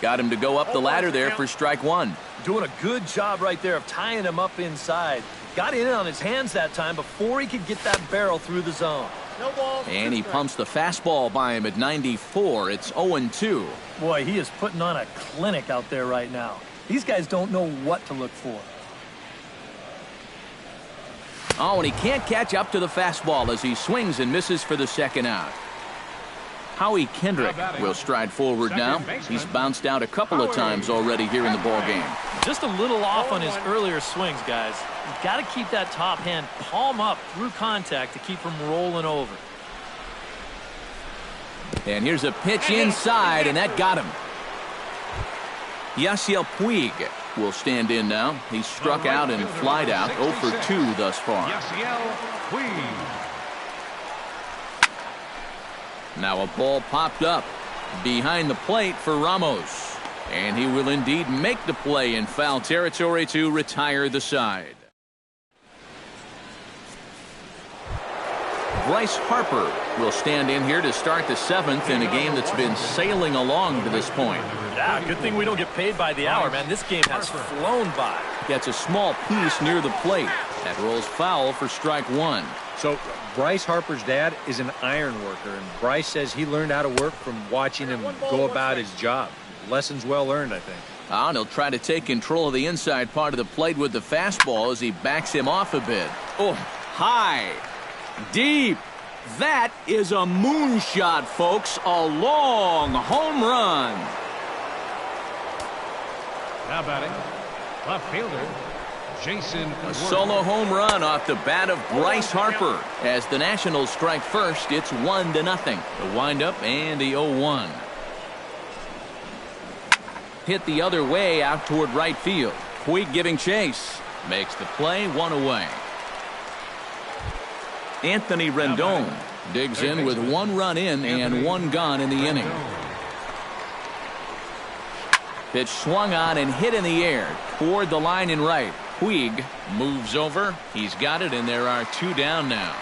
Got him to go up the ladder there for strike 1. Doing a good job right there of tying him up inside. Got in on his hands that time before he could get that barrel through the zone. And he pumps the fastball by him at 94. It's 0-2. Boy, he is putting on a clinic out there right now. These guys don't know what to look for. Oh, and he can't catch up to the fastball as he swings and misses for the second out. Howie Kendrick will stride forward now. He's bounced out a couple of times already here in the ballgame. Just a little off on his earlier swings, guys. You've got to keep that top hand palm up through contact to keep him rolling over. And here's a pitch inside, and that got him. Yasiel Puig will stand in now. He's struck out and flied out 0 for 2 thus far. Now a ball popped up behind the plate for Ramos. And he will indeed make the play in foul territory to retire the side. Bryce Harper will stand in here to start the 7th in a game that's been sailing along to this point. Yeah, good thing we don't get paid by the hour, man. This game has flown by. Gets a small piece near the plate. That rolls foul for strike 1. So Bryce Harper's dad is an iron worker, and Bryce says he learned how to work from watching him go about his job. Lessons well learned, I think. And he'll try to take control of the inside part of the plate with the fastball as he backs him off a bit. Oh, high. Deep. That is a moonshot, folks. A long home run. Now batting, left fielder, Jason. A solo home run off the bat of Bryce Harper. As the Nationals strike first, it's 1-0. The windup and the 0-1. Hit the other way out toward right field. Puig giving chase. Makes the play, 1 away. Anthony Rendon digs in with 1 run in and 1 gone in the inning. Pitch swung on and hit in the air toward the line in right. Puig moves over. He's got it, and there are 2 down now.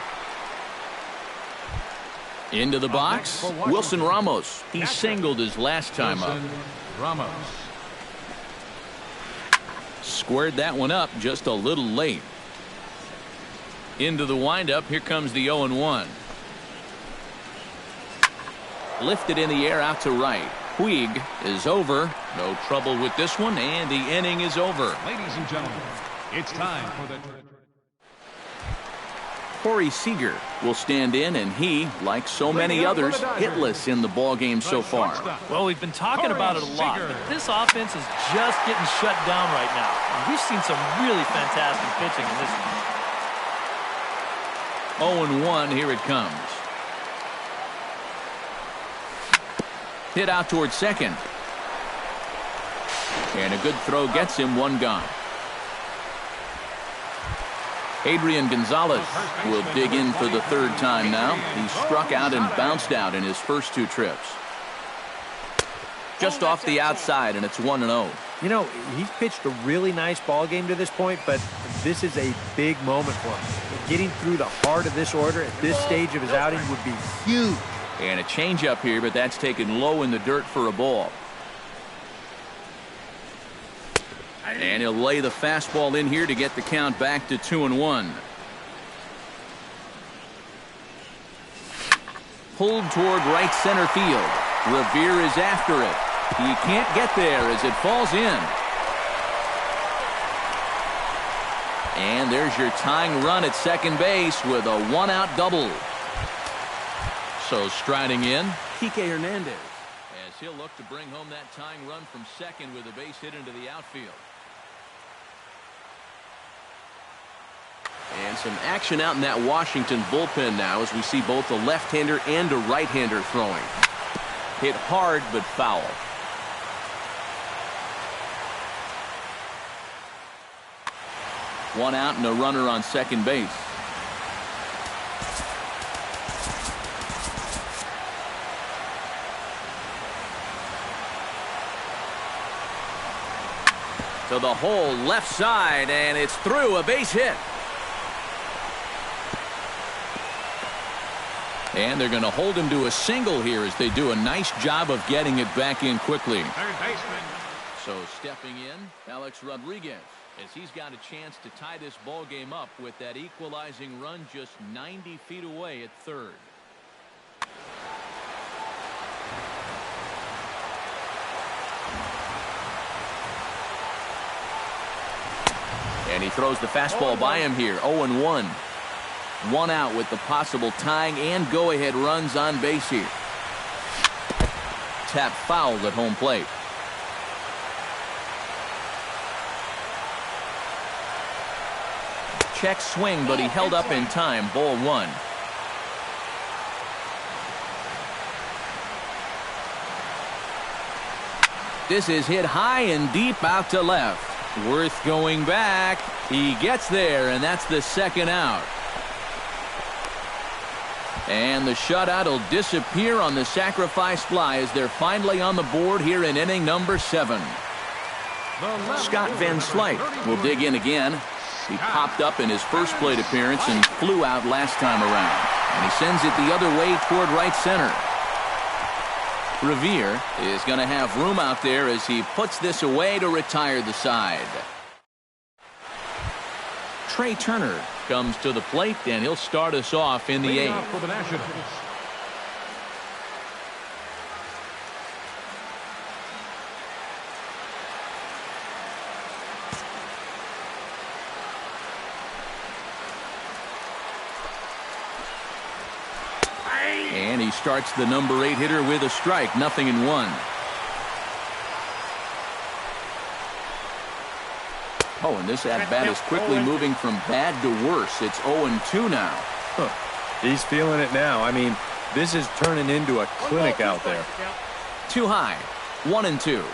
Into the box, Wilson Ramos. He singled his last time up. Ramos. Squared that one up just a little late. Into the windup, here comes the 0-1. Lifted in the air out to right. Puig is over. No trouble with this one, and the inning is over. Ladies and gentlemen, it's time for the... Corey Seager will stand in, and he, like so many others, hitless in the ballgame so far. Well, we've been talking about it a lot, but this offense is just getting shut down right now. And we've seen some really fantastic pitching in this one. 0-1, here it comes. Hit out towards second. And a good throw gets him, 1 gone. Adrian Gonzalez will dig in for the 3rd time now. He struck out and bounced out in his first 2 trips. Just off the outside, and it's 1-0. You know, he's pitched a really nice ball game to this point, but this is a big moment for him. Getting through the heart of this order at this stage of his outing would be huge. And a changeup here, but that's taken low in the dirt for a ball. And he'll lay the fastball in here to get the count back to 2-1. Pulled toward right center field. Revere is after it. He can't get there as it falls in. And there's your tying run at second base with a 1-out double. So striding in, Kike Hernandez, as he'll look to bring home that tying run from second with a base hit into the outfield. And some action out in that Washington bullpen now as we see both a left-hander and a right-hander throwing. Hit hard but foul. One out and a runner on second base. to the hole left side, and it's through, a base hit. And they're going to hold him to a single here as they do a nice job of getting it back in quickly. Third baseman. So stepping in, Alex Rodriguez, as he's got a chance to tie this ball game up with that equalizing run just 90 feet away at third. And he throws the fastball by him here. 0-1. One out with the possible tying and go-ahead runs on base here. Tap fouled at home plate. Check swing, but he held up in time. Ball one. This is hit high and deep out to left. Worth going back. He gets there, and that's the second out. And the shutout will disappear on the sacrifice fly as they're finally on the board here in inning number 7. Scott Van Slyke will dig in again. He popped up in his first plate appearance and flew out last time around. And he sends it the other way toward right center. Revere is going to have room out there as he puts this away to retire the side. Trey Turner comes to the plate, and he'll start us off in the 8th. For the Nationals. And he starts the number 8 hitter with a strike, 0-1. Oh, and this at-bat is quickly moving from bad to worse. It's 0-2 now. He's feeling it now. I mean, this is turning into a clinic out there. Too high. 1-2.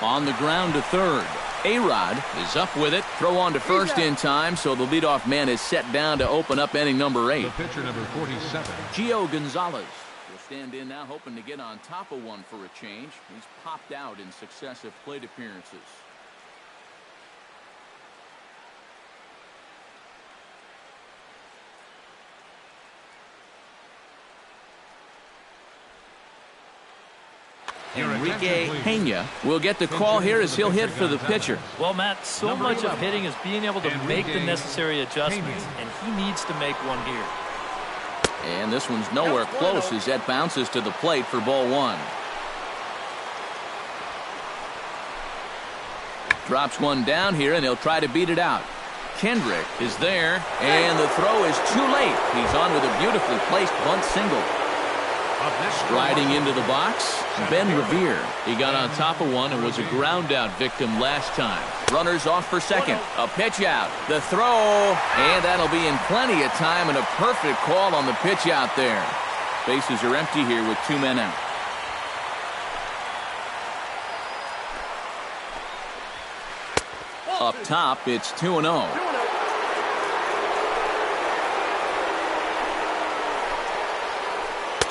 On the ground to third. A-Rod is up with it. Throw on to first in time, so the leadoff man is set down to open up inning number 8. The pitcher, number 47. Gio Gonzalez will stand in now, hoping to get on top of one for a change. He's popped out in successive plate appearances. Enrique Pena will get the call here as he'll hit for the pitcher. Well, Matt, so much of hitting is being able to make the necessary adjustments, and he needs to make one here. And this one's nowhere close as that bounces to the plate for ball one. Drops one down here, and he'll try to beat it out. Kendrick is there, and the throw is too late. He's on with a beautifully placed bunt single. Striding into the box, Ben Revere. He got on top of one and was a ground-out victim last time. Runners off for second. A pitch out. The throw, and that'll be in plenty of time and a perfect call on the pitch out there. Bases are empty here with 2 men out. Up top, it's 2-0.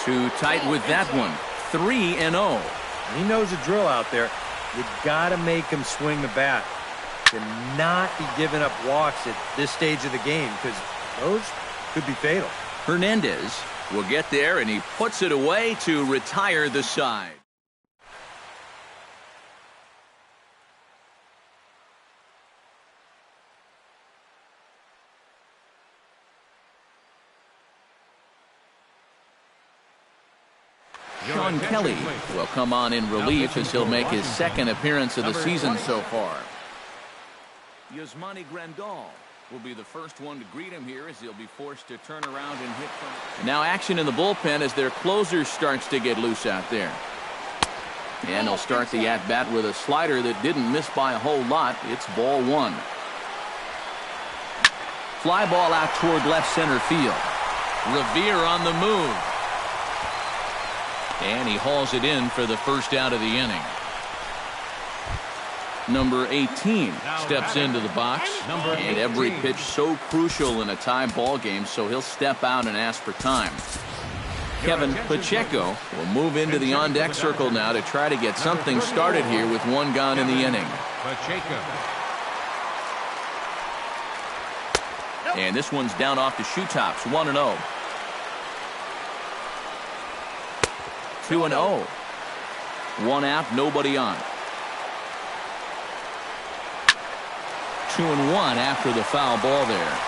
Too tight with that one. 3-0. He knows the drill out there. You got to make him swing the bat. To not be giving up walks at this stage of the game, because those could be fatal. Hernandez will get there, and he puts it away to retire the side. Sean Kelly will come on in relief as he'll make his second appearance of the season so far. Yasmani Grandal will be the first one to greet him here as he'll be forced to turn around and hit from. Now action in the bullpen as their closer starts to get loose out there. And they'll start the at-bat with a slider that didn't miss by a whole lot. It's ball one. Fly ball out toward left center field. Revere on the move. And he hauls it in for the first out of the inning. Number 18 steps into the box. And every pitch so crucial in a tie ball game, so he'll step out and ask for time. Kevin Pacheco will move into the on-deck circle now to try to get something started here with one gone in the inning. Pacheco. And this one's down off the shoe tops, 1-0. 2-0. One out, nobody on. 2-1 after the foul ball there.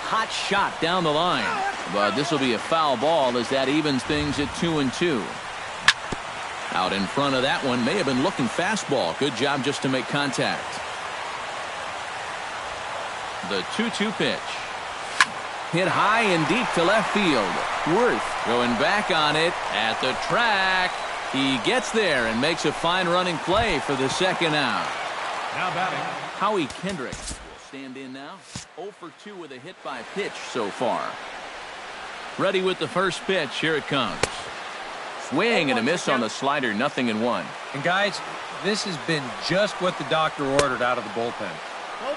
Hot shot down the line, but this will be a foul ball as that evens things at 2-2. Out in front of that one, may have been looking fastball. Good job just to make contact. The 2-2 pitch. Hit high and deep to left field. Worth going back on it at the track. He gets there and makes a fine running play for the second out. Now batting, Howie Kendrick will stand in now. 0 for 2 with a hit by pitch so far. Ready with the first pitch. Here it comes. Swing and a miss on the slider. 0-1. And guys, this has been just what the doctor ordered out of the bullpen.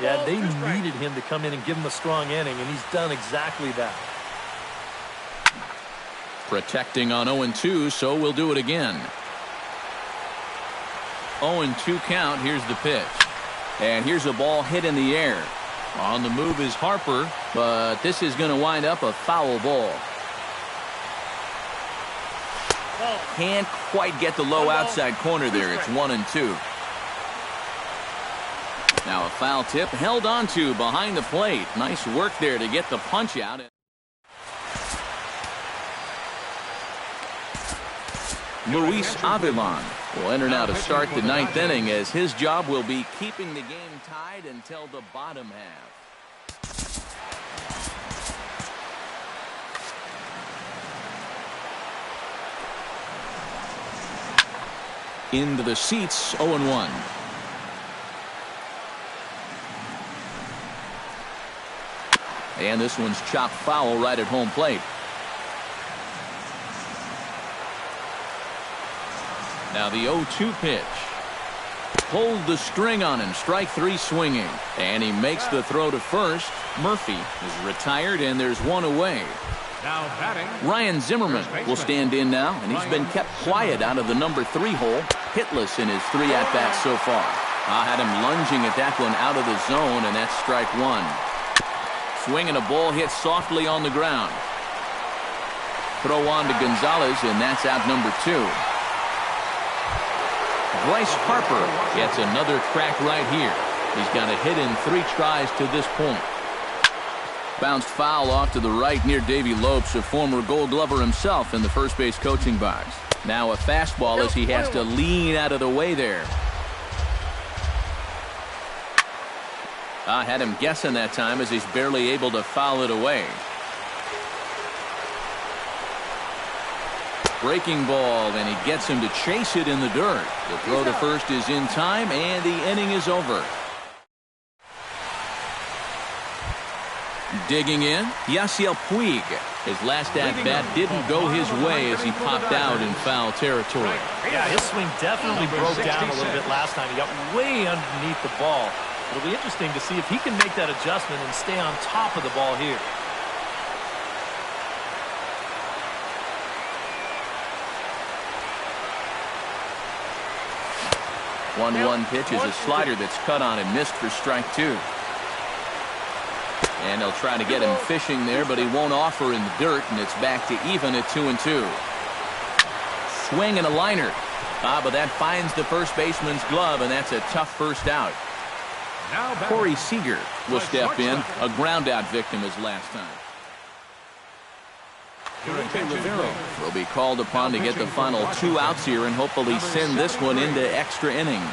Yeah, they needed him to come in and give him a strong inning, and he's done exactly that. Protecting on 0-2, so we'll do it again. 0-2 count. Here's the pitch. And here's a ball hit in the air. On the move is Harper, but this is going to wind up a foul ball. Can't quite get the low outside corner there. It's 1-2. Now a foul tip held on to behind the plate. Nice work there to get the punch out. Luis Avilan will enter now to start the ninth inning, as his job will be keeping the game tied until the bottom half. Into the seats, 0-1. And this one's chopped foul right at home plate. Now the 0-2 pitch. Pulled the string on him. Strike 3 swinging. And he makes the throw to first. Murphy is retired, and there's one away. now batting, Ryan Zimmerman will stand in now, and he's been kept quiet out of the number 3 hole. Hitless in his 3 at-bats so far. Had him lunging at that one out of the zone, and that's strike 1. Swinging a ball hit softly on the ground. Throw on to Gonzalez, and that's out number 2. Bryce Harper gets another crack right here. He's got a hit in 3 tries to this point. Bounced foul off to the right near Davey Lopes, a former Gold Glover himself in the first base coaching box. Now a fastball as he has to lean out of the way there. Had him guessing that time as he's barely able to foul it away. Breaking ball, and he gets him to chase it in the dirt. The throw to first is in time, and the inning is over. Digging in, Yasiel Puig. His last at-bat didn't go his way as he popped out in foul territory. Yeah, his swing definitely broke down a little bit last time. He got way underneath the ball. It'll be interesting to see if he can make that adjustment and stay on top of the ball here. One pitch is a slider that's cut on and missed for strike 2. And they'll try to get him fishing there, but he won't offer in the dirt, and it's back to even at 2-2. Swing and a liner. But that finds the first baseman's glove, and that's a tough first out. Corey Seager will step in, a ground out victim as last time. Rivera will be called upon to get the final 2 outs here and hopefully send this one into extra innings.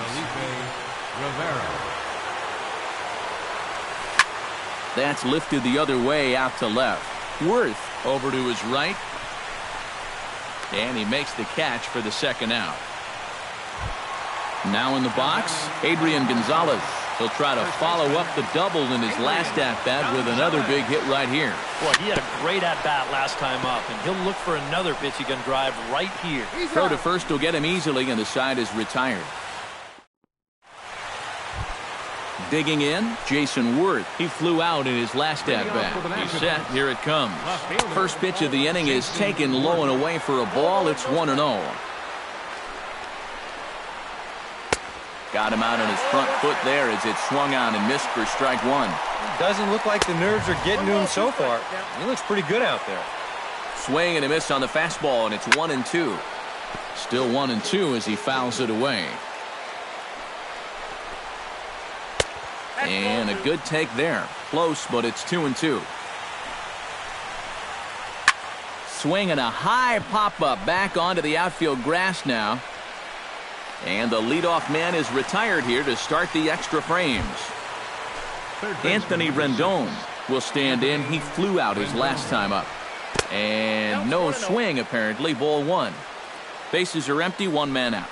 That's lifted the other way out to left. Worth over to his right. And he makes the catch for the second out. Now in the box, Adrian Gonzalez. He'll try to follow up the double in his last at-bat with another big hit right here. Boy, he had a great at-bat last time up, and he'll look for another pitch he can drive right here. Throw to first will get him easily, and the side is retired. Digging in, Jason Worth. He flew out in his last at-bat. He's set. Here it comes. First pitch of the inning is taken low and away for a ball. It's 1-0. Got him out on his front foot there as it swung on and missed for strike one. Doesn't look like the nerves are getting to him so far. He looks pretty good out there. Swing and a miss on the fastball, and it's 1-2. Still 1-2 as he fouls it away. And a good take there. Close, but it's 2-2. Swing and a high pop-up back onto the outfield grass now. And the leadoff man is retired here to start the extra frames. Anthony Rendon will stand in. He flew out his last time up. And no swing, apparently. Ball one. Bases are empty, one man out.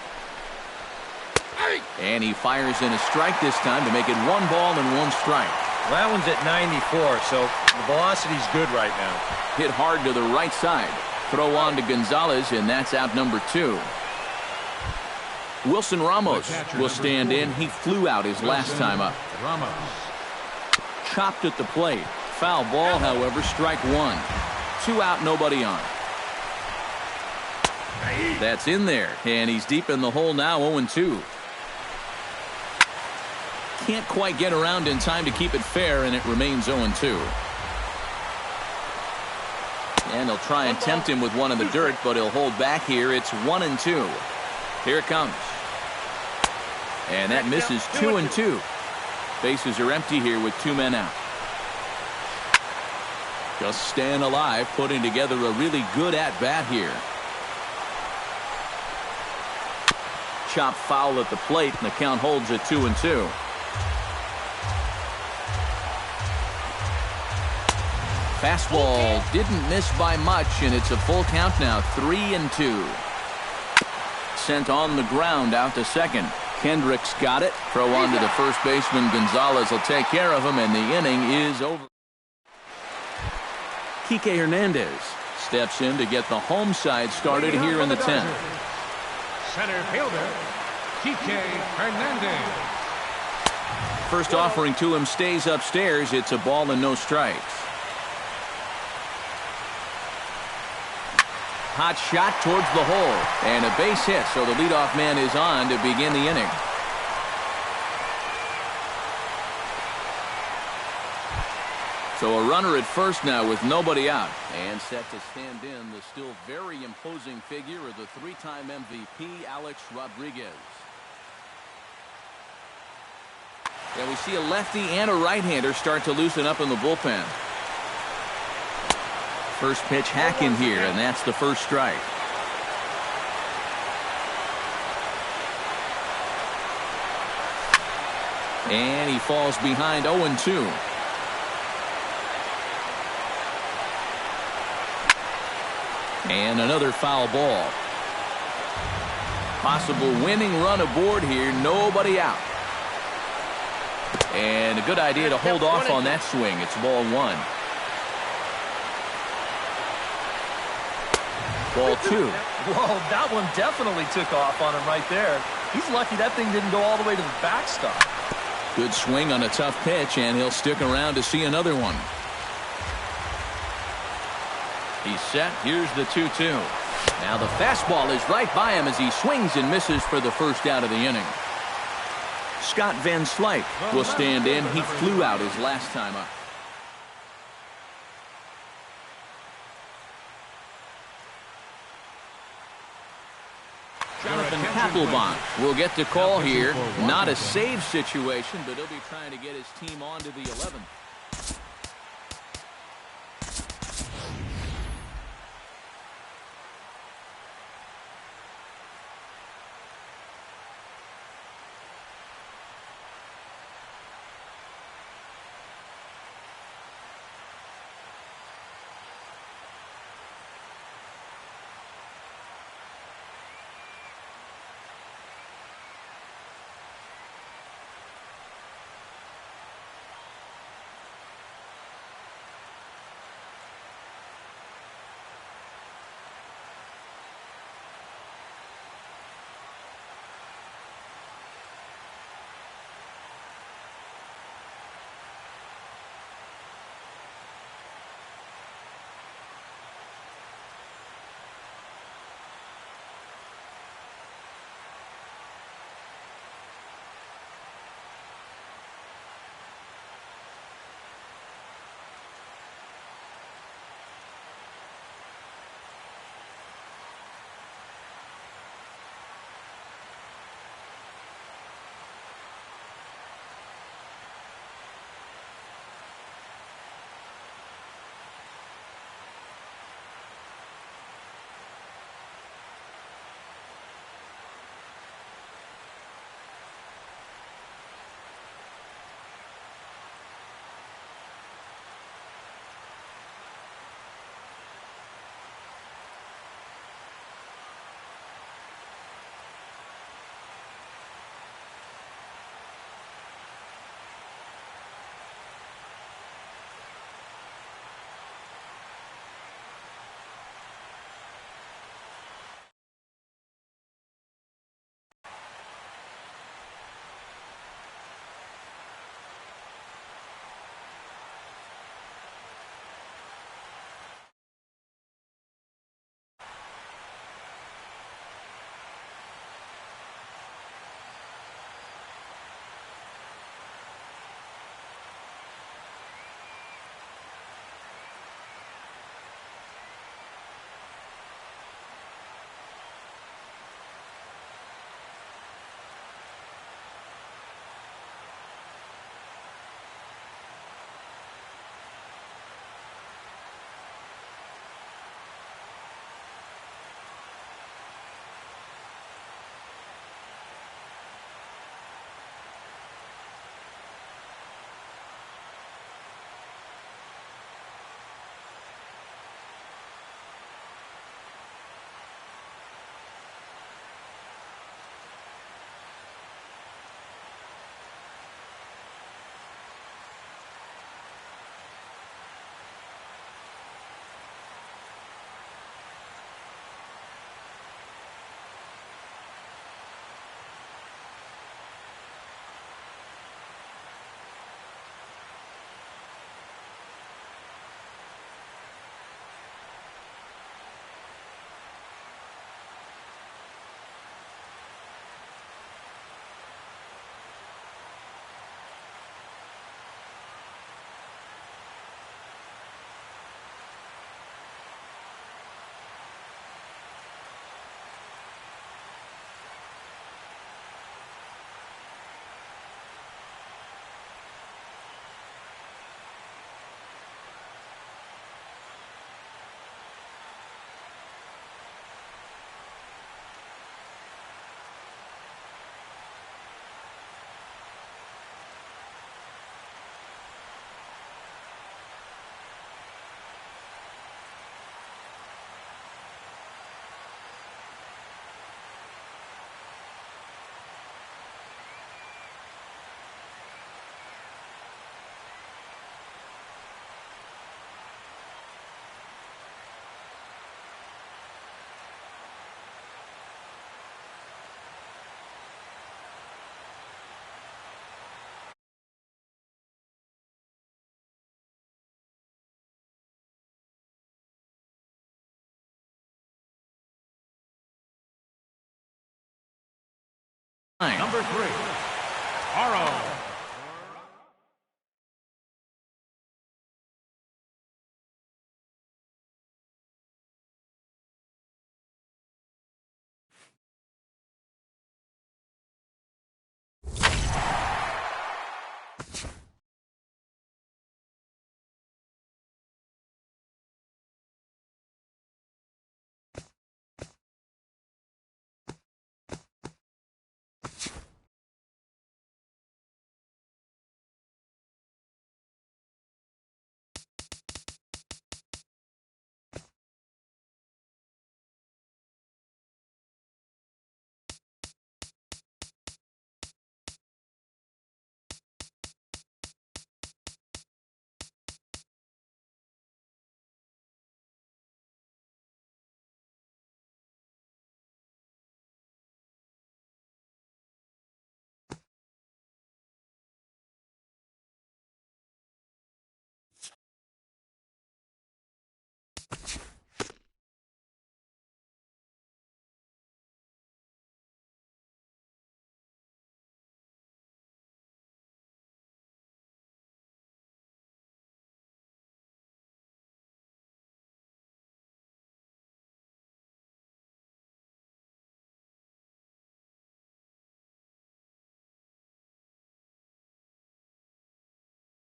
And he fires in a strike this time to make it 1 ball and 1 strike. Well, that one's at 94, so the velocity's good right now. Hit hard to the right side. Throw on to Gonzalez, and that's out number 2. Wilson Ramos will stand in. He flew out his last time up. Chopped at the plate. Foul ball, however, strike 1. 2 out, nobody on. That's in there, and he's deep in the hole now, 0-2. Can't quite get around in time to keep it fair, and it remains 0-2. And they'll try and tempt him with one in the dirt, but he'll hold back here. It's 1-2. Here it comes. And that misses 2-2. Bases are empty here with 2 men out. Just staying alive, putting together a really good at-bat here. Chop foul at the plate, and the count holds at 2-2. Fastball didn't miss by much, and it's a full count now, 3-2. Sent on the ground out to second. Kendricks got it. Throw on to the first baseman. Gonzalez will take care of him, and the inning is over. Kike Hernandez steps in to get the home side started here in the 10th. Center fielder, Kike Hernandez. First offering to him stays upstairs. It's a ball and no strikes. Hot shot towards the hole, and a base hit, so the leadoff man is on to begin the inning. So a runner at first now with nobody out, and set to stand in the still very imposing figure of the 3-time MVP, Alex Rodriguez. And we see a lefty and a right-hander start to loosen up in the bullpen. First pitch hack in here, and that's the first strike. And he falls behind 0-2. And another foul ball. Possible winning run aboard here, nobody out. And a good idea to hold off on that swing. It's ball 1. Ball 2. Whoa, that one definitely took off on him right there. He's lucky that thing didn't go all the way to the backstop. Good swing on a tough pitch, and he'll stick around to see another one. He's set. Here's the 2-2. Now the fastball is right by him as he swings and misses for the first out of the inning. Scott Van Slyke will stand in. He flew out his last time up. Jonathan Papelbon will get the call here. Not a save situation, but he'll be trying to get his team on to the 11th. Number 3, Aro.